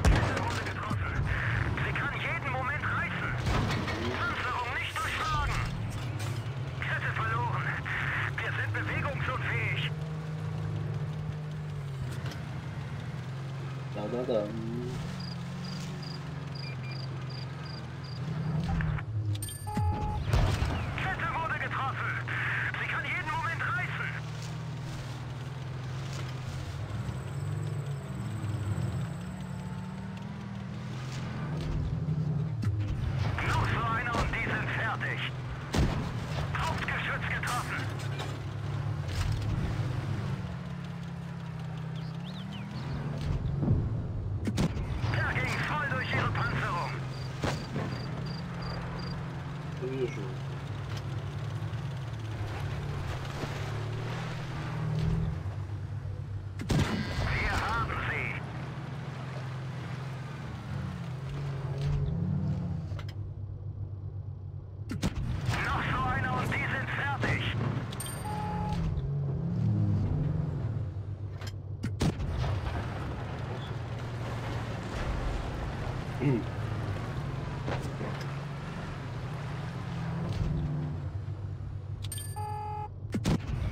Kette wurde getroffen. Sie kann jeden Moment reißen. Panzerung nicht durchschlagen. Kette verloren. Wir sind bewegungsunfähig. Da. Kette wurde getroffen. Sie kann jeden Moment reißen. Noch so einer und die sind fertig. Hauptgeschütz getroffen. Der ging voll durch ihre Panzerung. Вижу. Wir haben sie. Noch so einer und die sind fertig.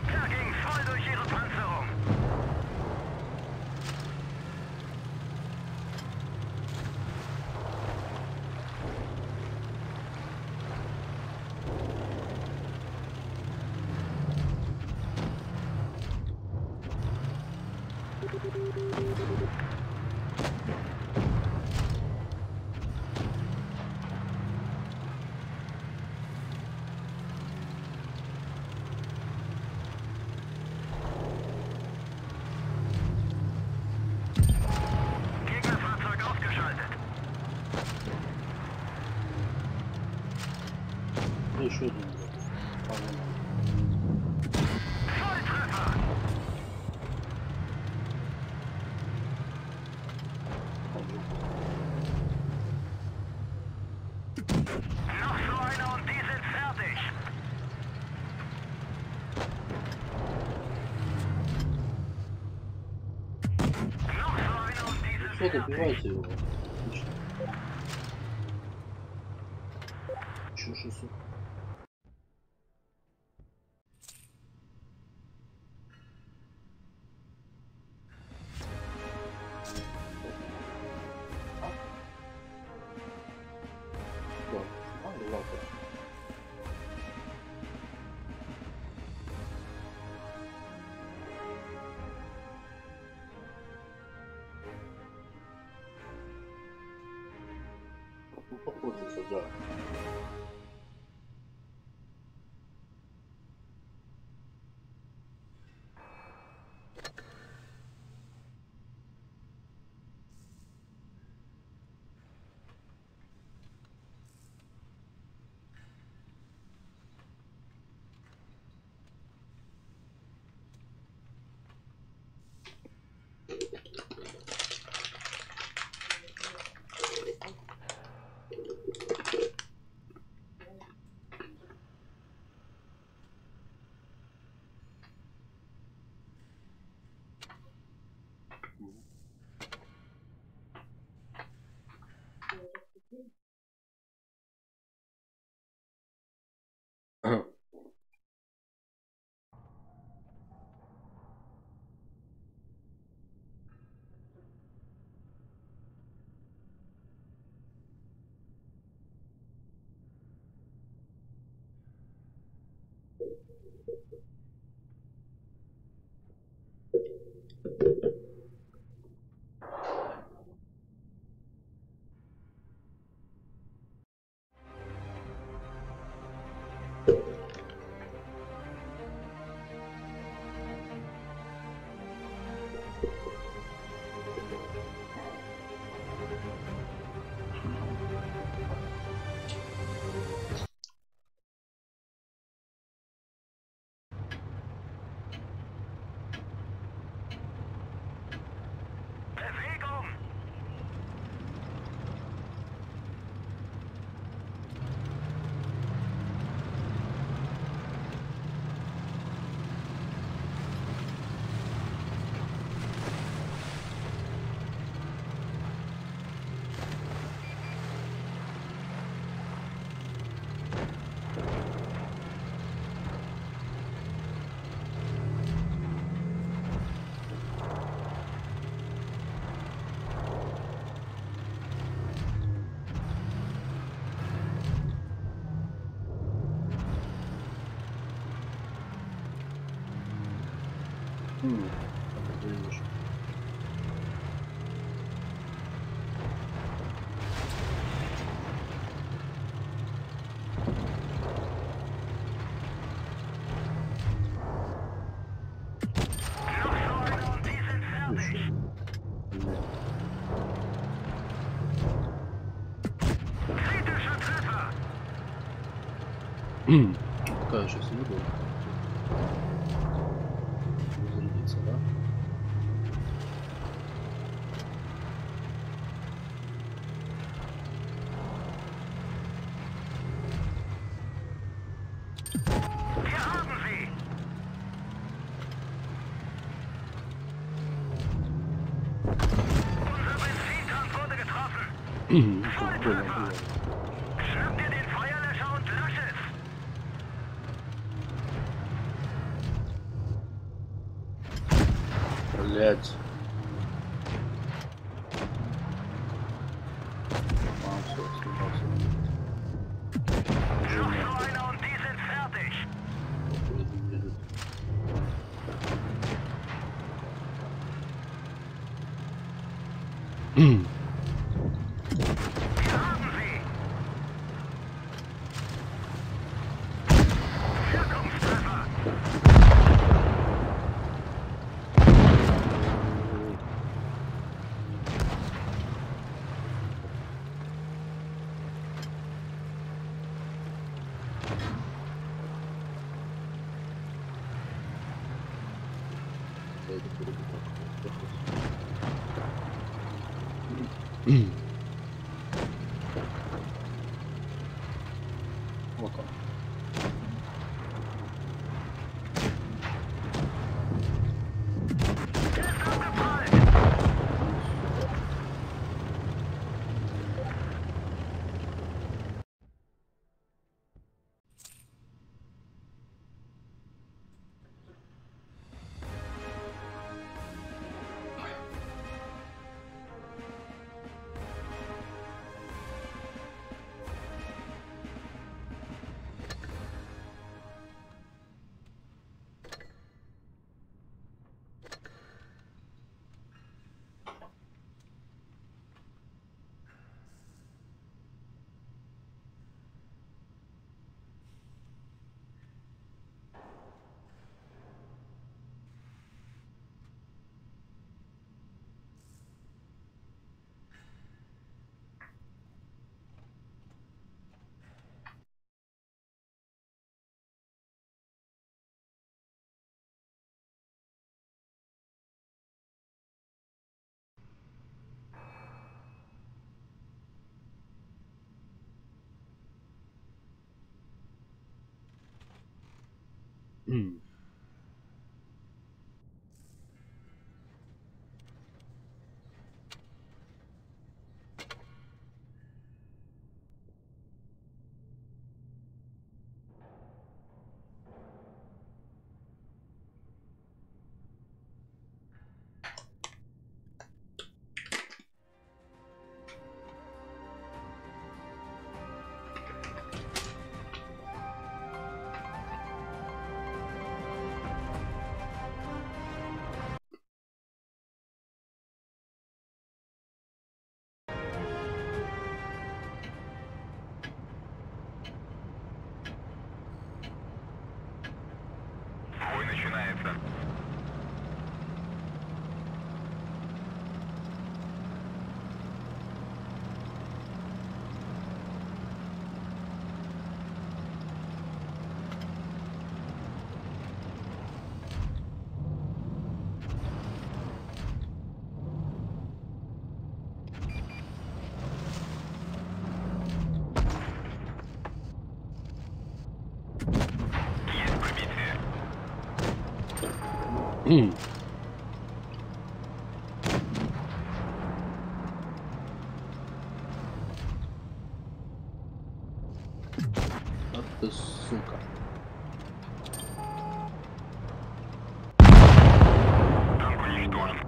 Der ging voll durch ihre Panzerung. Gegnerfahrzeug ausgeschaltet. Еще один. Volltreffer. Noch so einer und die sind fertig. Noch so einer und die sind Все, fertig. добивайте его. Отлично. Еще 600. Да, ладно. Похоже, да. Bewegung! Noch so einer und die sind fertig. Kritischer Treffer! Какая сейчас не будет? Зарядиться, да? Wir haben sie! Unser Benzintank wurde getroffen. Volltreffer! Schnapp dir den Feuerlöscher und lösch es! Блять. Все, сломался. Noch so einer und die sind fertig! Wir haben sie! Wirkungstreffer! Вот он. Der ist abgeprallt! начинается. Есть пробитие. Ах ты сука. Танк уничтожен.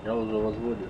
Я уже в возводе.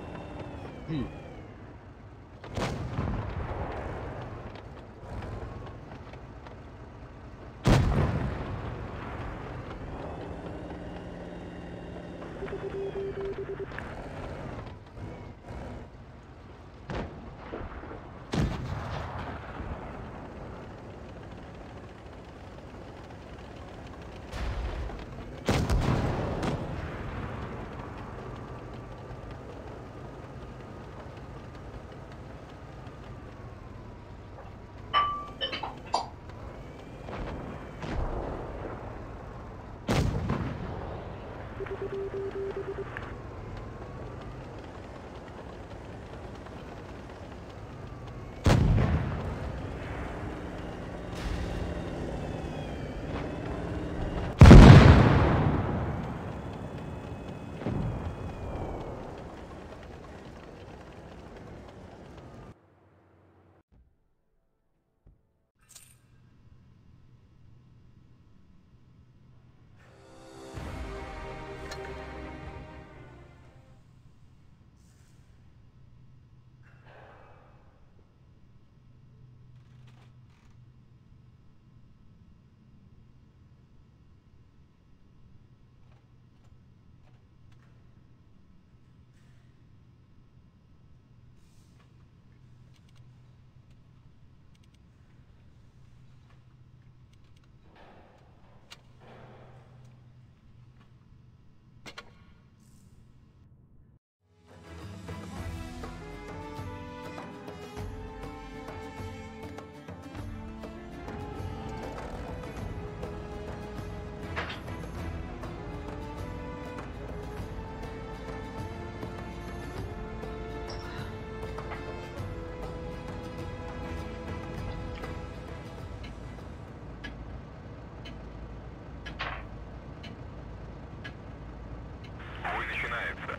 Бой начинается.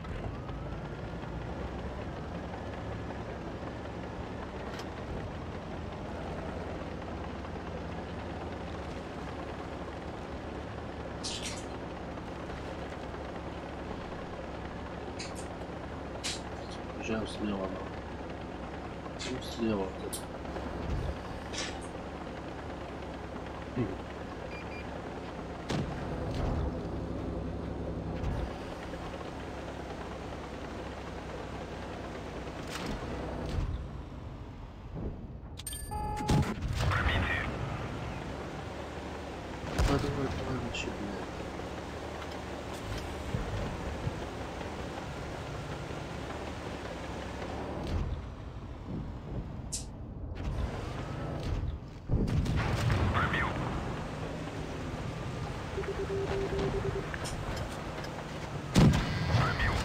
Приезжаем слева. Слева. Пробитие. Давай, вообще, блядь. Пробил. Пробил.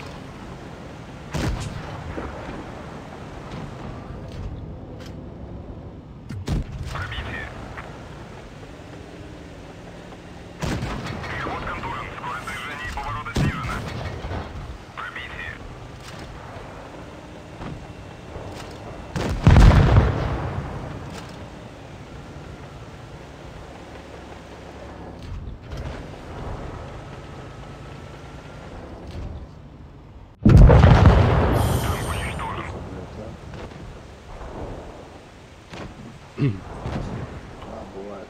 А, бывает.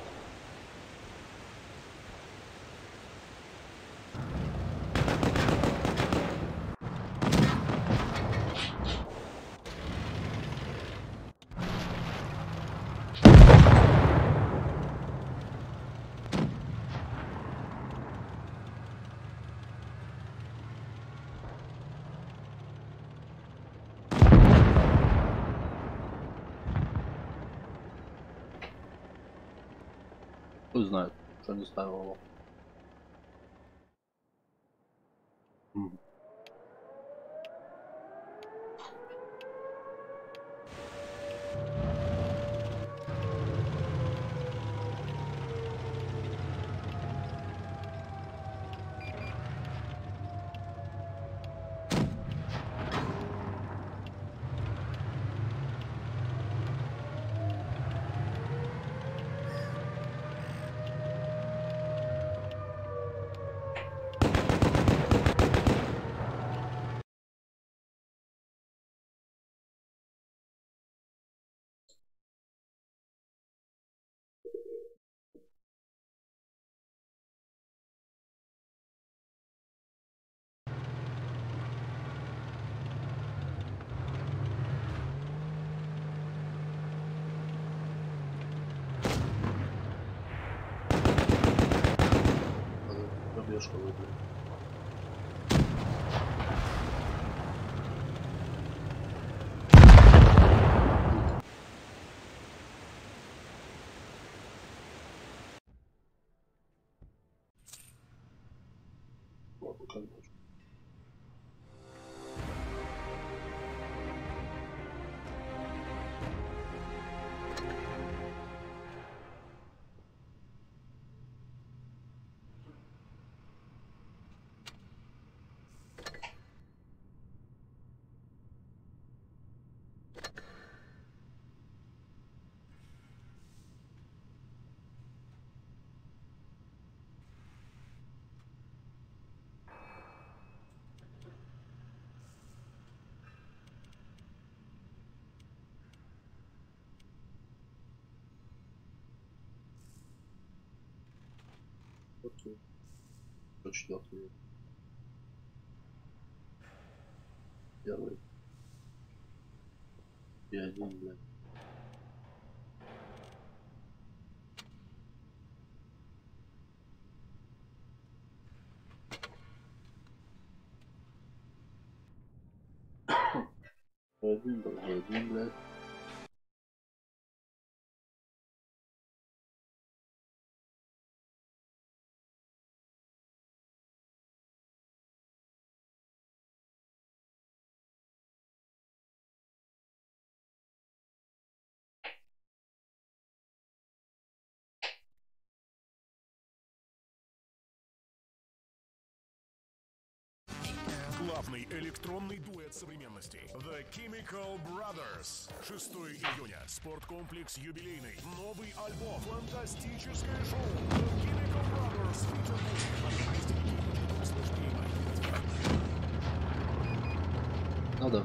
Кто знает, что не ставил его. Пробежка выиграет. Вот, конечно. Окей. 104. Первый. И один, блядь. Один, другой, один, блядь. Главный электронный дуэт современности. The Chemical Brothers. 6 июня. Спорткомплекс «Юбилейный». Новый альбом. Фантастическое шоу. The Chemical Brothers. в Петербурге. Ну да.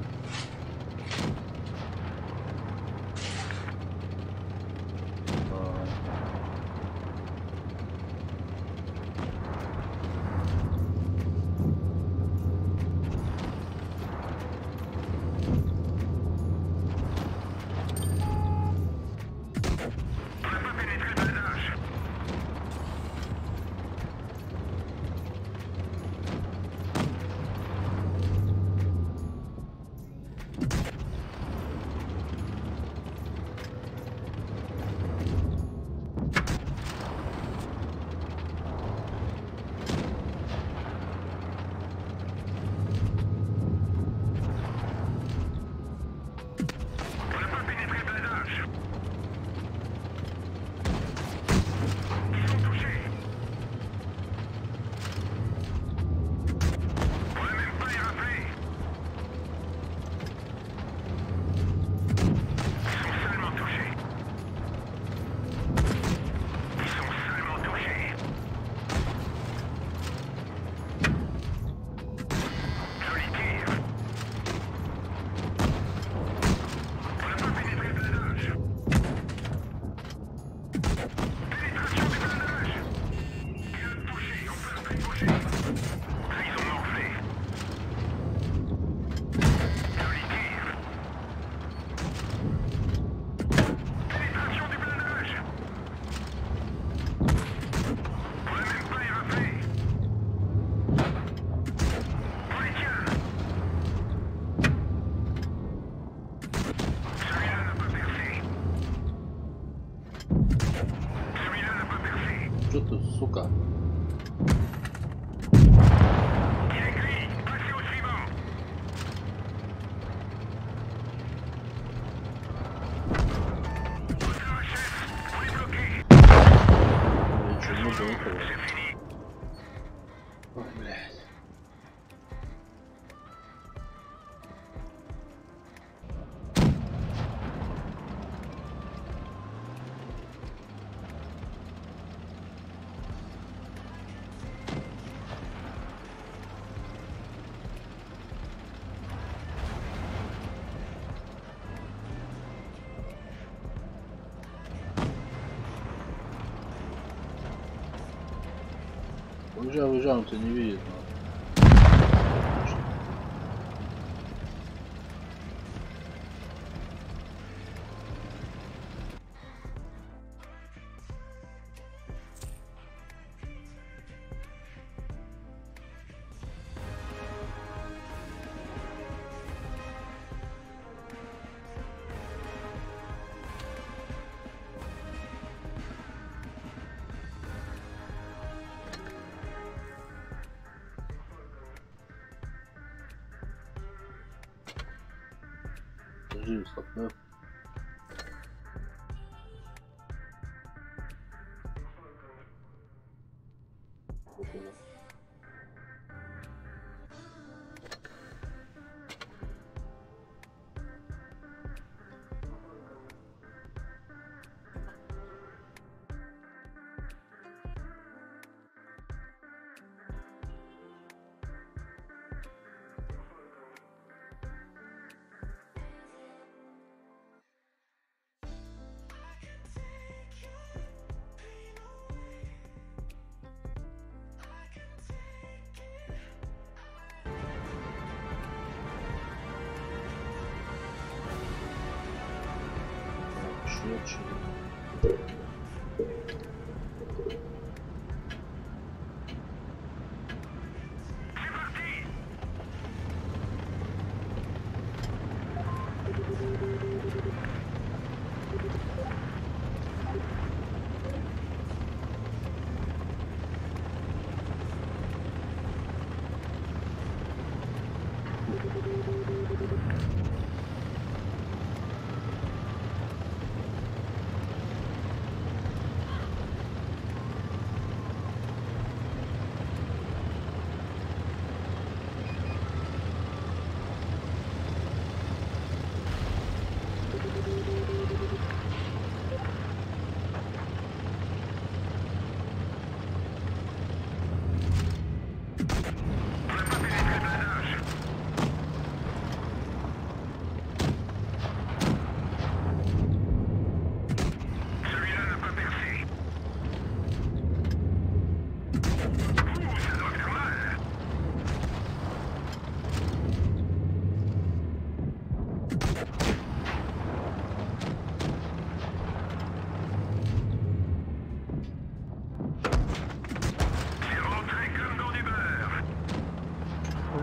Что ты, сука? Il est cuit. Passez au suivant. Hauteur, chef. On est bloqué. Я чё, не было этого. C'est fini. Ой, блядь. Уезжай, уезжай, он тебя не видит. Жив, стоп, да? Шведши.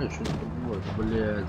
Что не пробивает, блядь.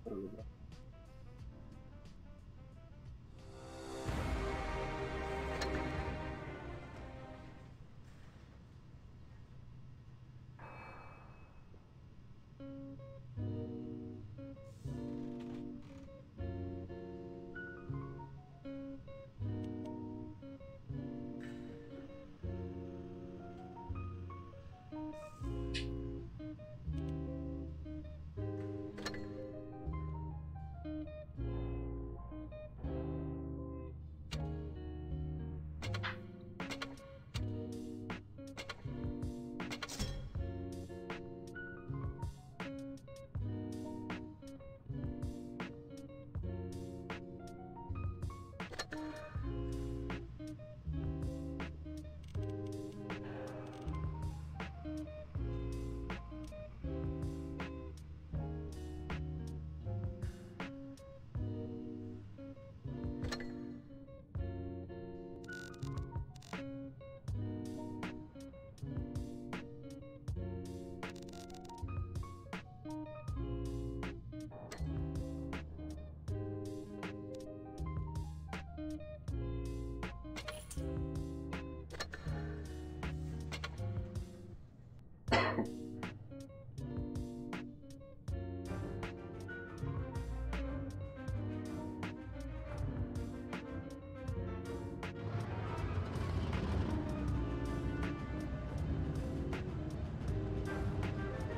разобрал.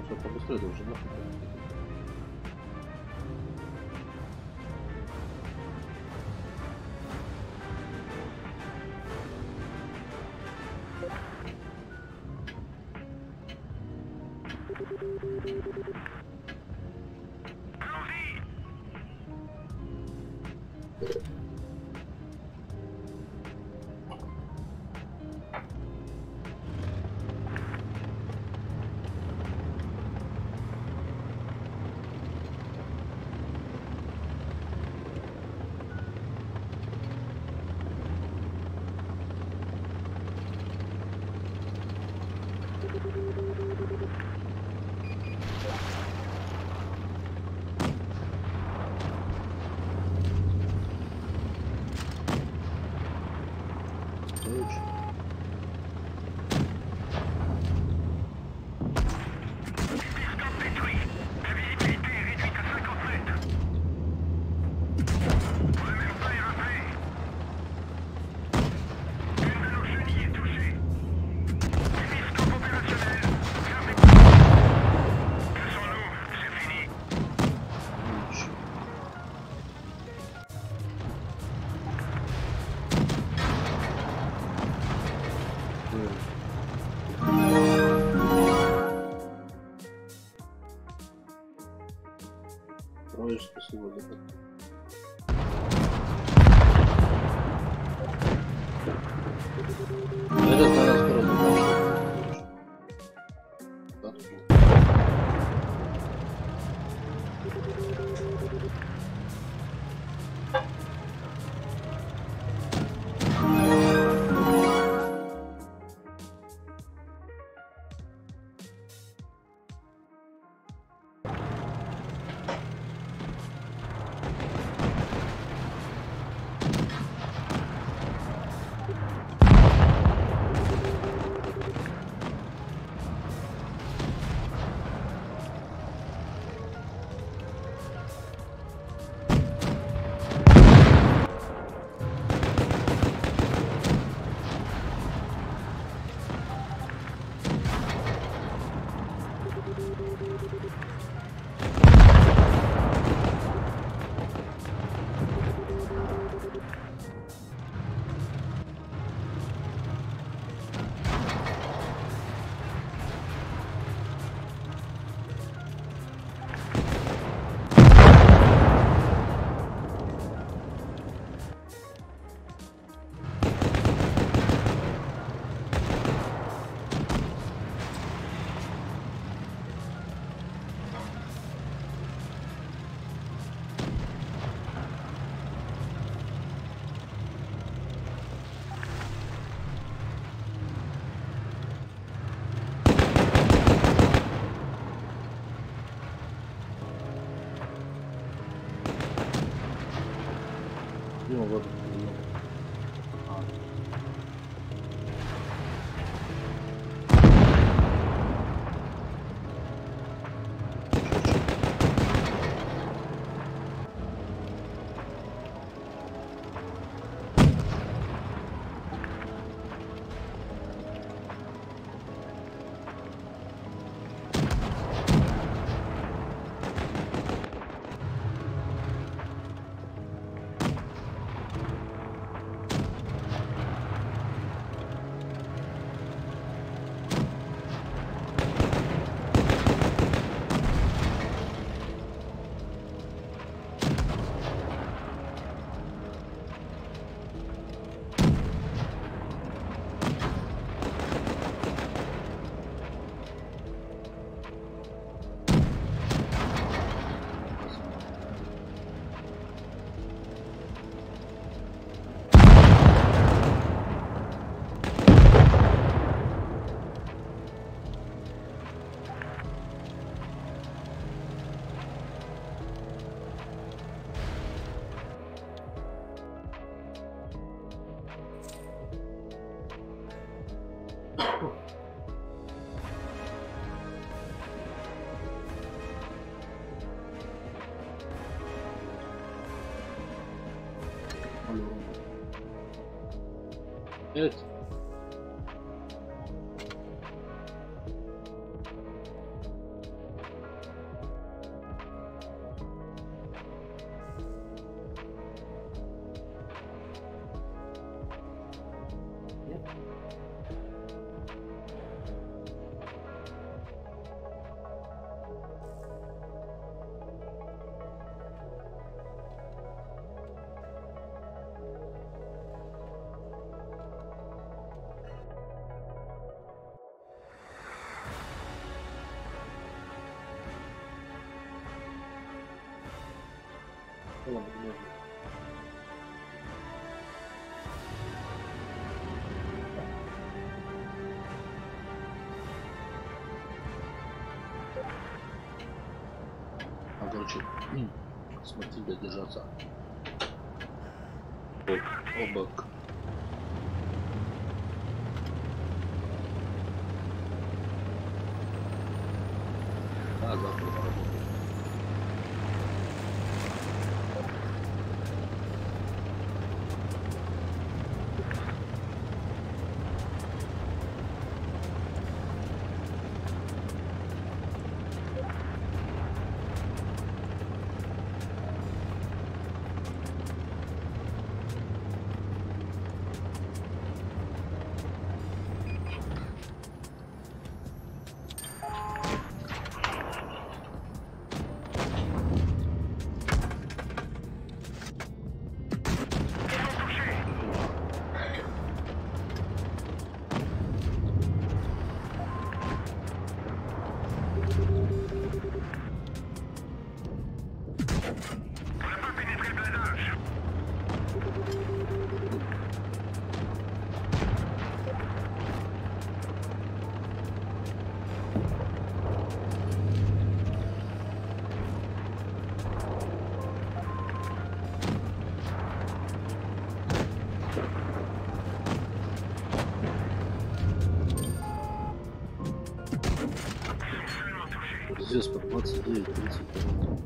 Что побыстрее должен, да? Троечка спасибо за это. Этот на нас разобрался. Пойдем в эту. Нет. Короче, смотри, да, держаться. Обок. А, завтра поработаю. Здесь по 29-30 минут.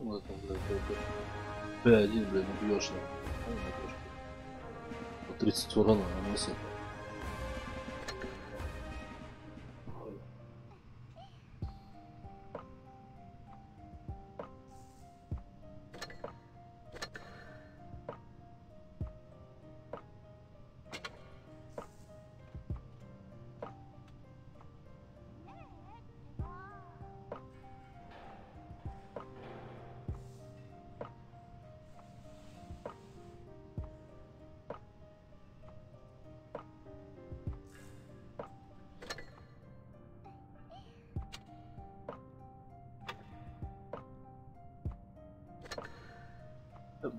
Ну это, блядь, только Б1, блядь, убьешь на. По 30 урона наносит.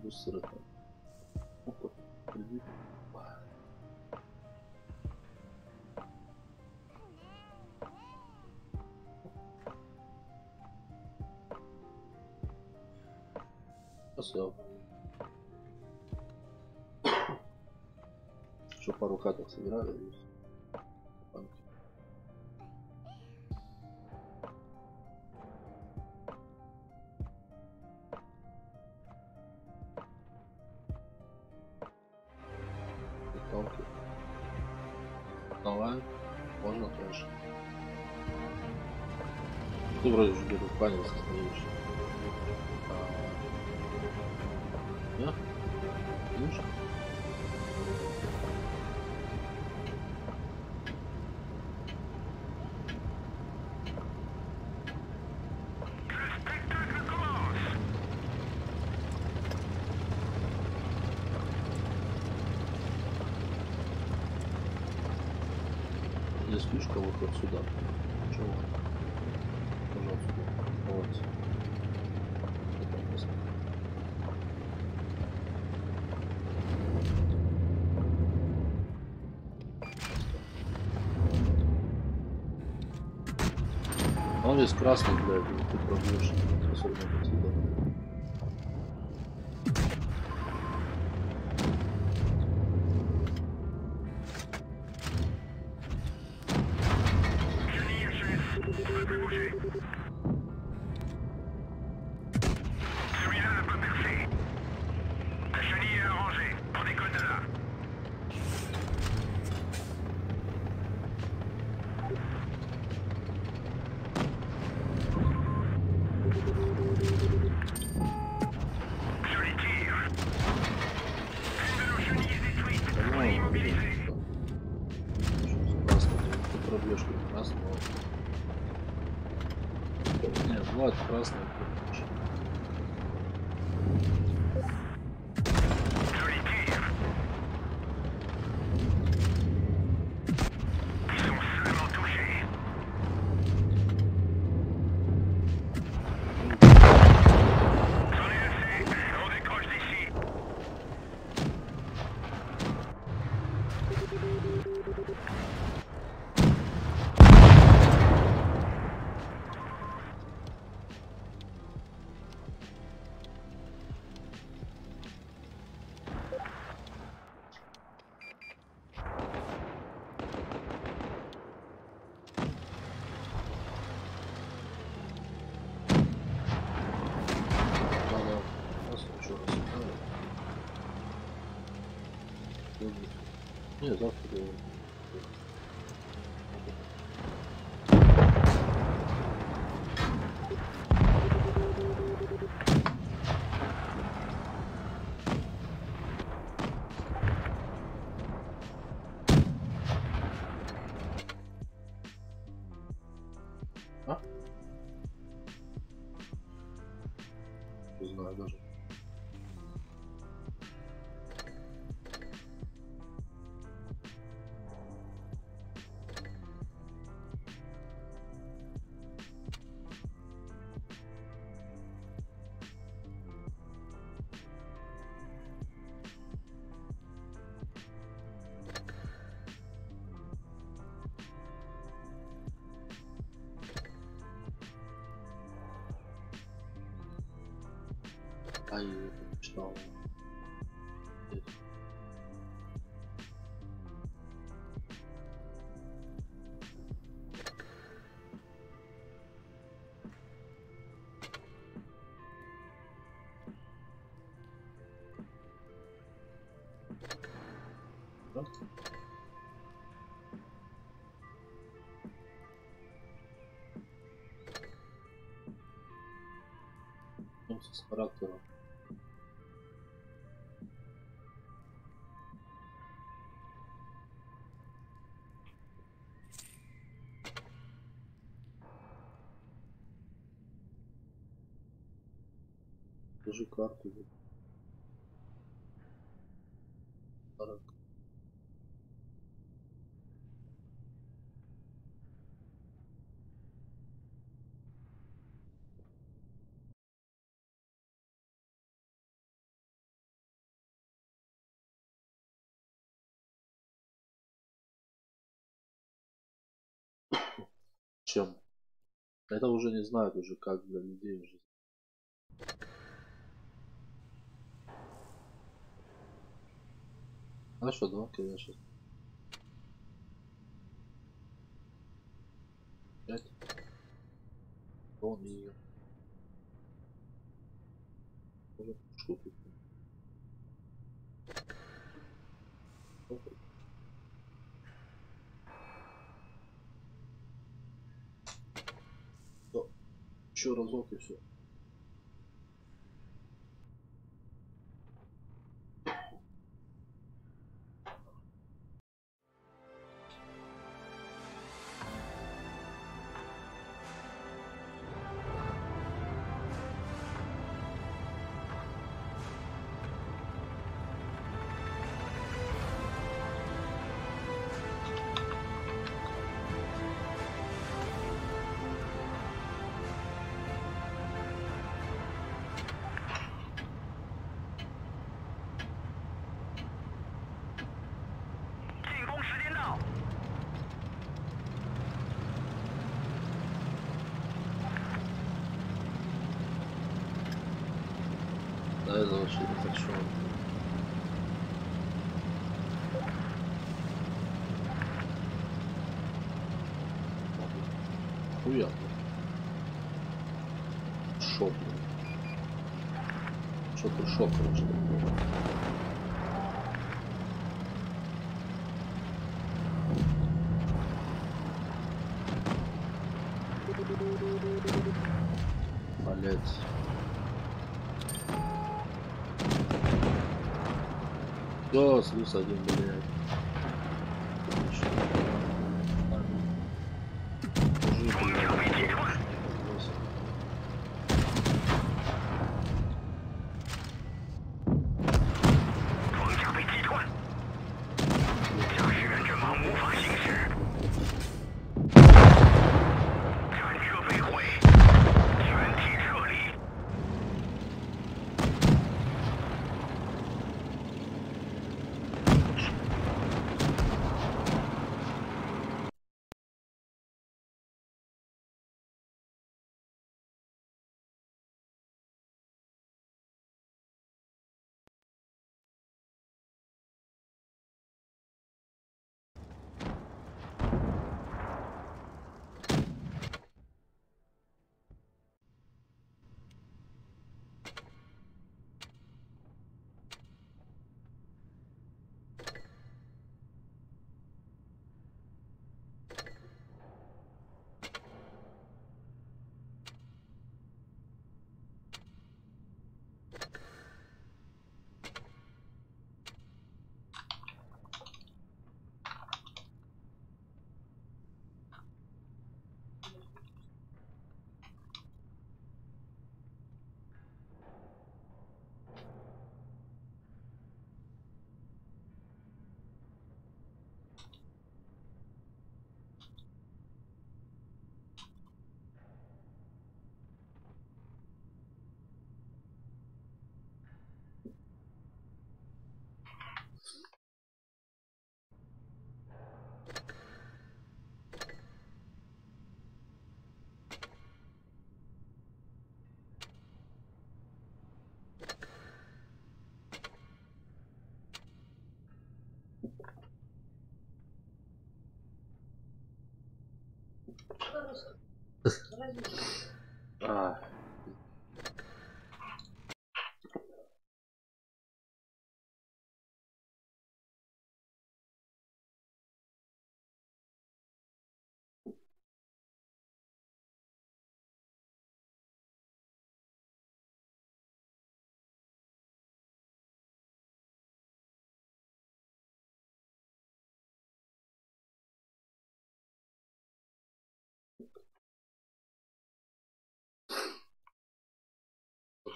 Бустер это. Опа, кредит. Все. Еще пару хаток собирали и всё. Танки. Давай, можно тоже. Ты вроде уже где-то в плане состоишь. Да? Видишь? Здесь фишка вот сюда. Чего? Пожалуйста. Вот. Это место. Он здесь красный, блядь, ты пробьешь. Особенно отсюда. Celui-là n'a pas percé. La chenille est arrangée. On décolle de là. Joli tir. Une de nos chenilles est détruite. On est immobilisé. Красный, ты пробьешь как красного. Нет, Влад красный. Joli tir. Ils sont seulement touchés. J'en ai assez. On décroche d'ici. Надо нас еще раз ударить. Не, завтра делаю. А? Не знаю даже. Ай, что? Да? С характером. Покажи карту. Чем? Это уже не знают уже как для людей уже. А что, да, когда сейчас? 5. Он и уже шутки. Еще разок и все. Да, это вообще не хочу. Хуя. Шок. Что-то шок, конечно. Блять. Да, слез один, блядь. А.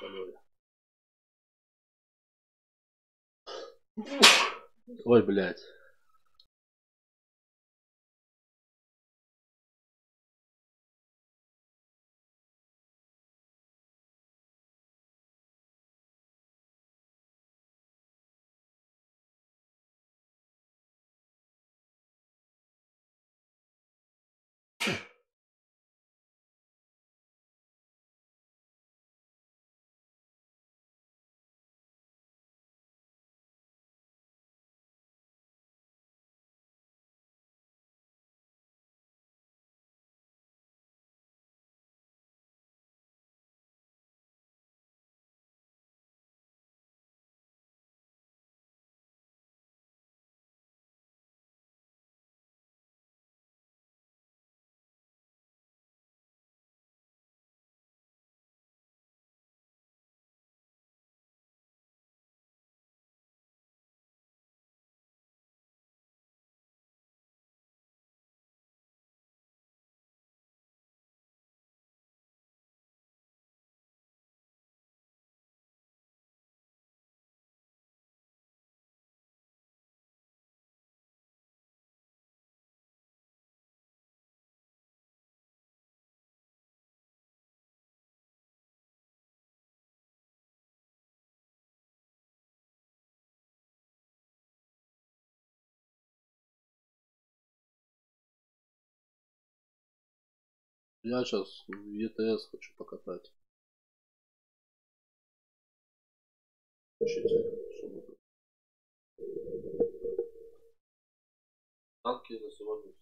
Алене. Ой, блядь. Я сейчас в ЕТС хочу покатать. Ищите, чтобы танки на сегодня.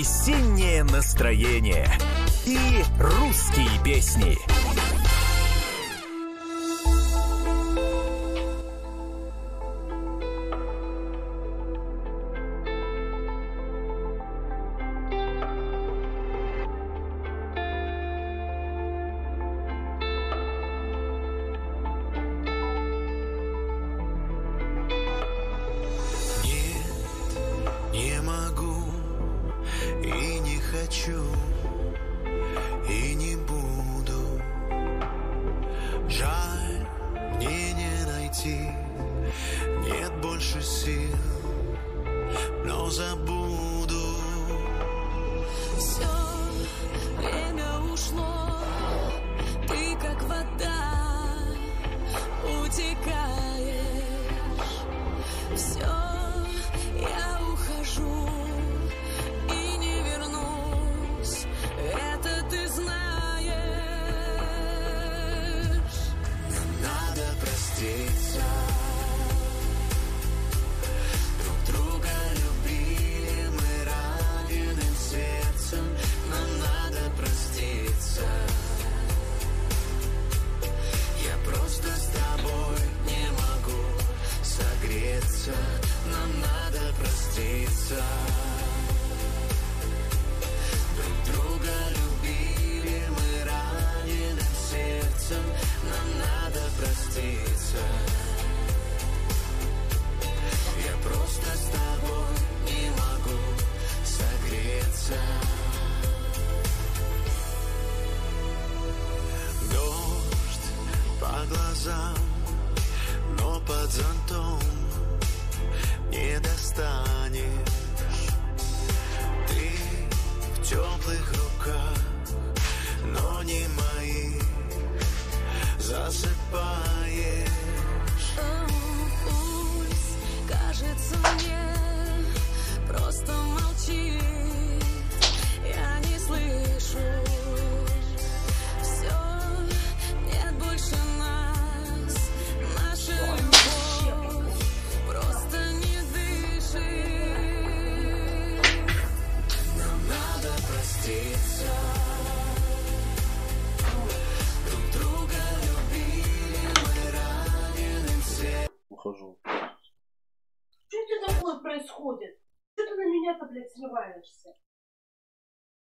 весеннее настроение и русские песни. Не могу и не хочу, и не буду. Жаль, мне не найти, нет больше сил, но забуду. Все время ушло, ты как вода утекаешь. Все, я ухожу и не вернусь, это ты знаешь. Надо проститься. Друг друга любили мы раненым сердцем. Нам надо проститься. Я просто с тобой не могу согреться. Нам надо проститься. Друг друга любили мы раненым сердцем. Нам надо проститься. Я просто с тобой не могу согреться. Дождь по глазам, но под зонтом не достанешь. Ты в теплых руках, но не мои, засыпаешь. Пусть кажется мне, просто молчит, я не слышу. Все, нет больше нас, наша любовь просто не дышит. Нам надо проститься. Друг друга любили мы раненым сердцем. Ухожу. Что это такое происходит? Что ты на меня-то, блядь, срываешься?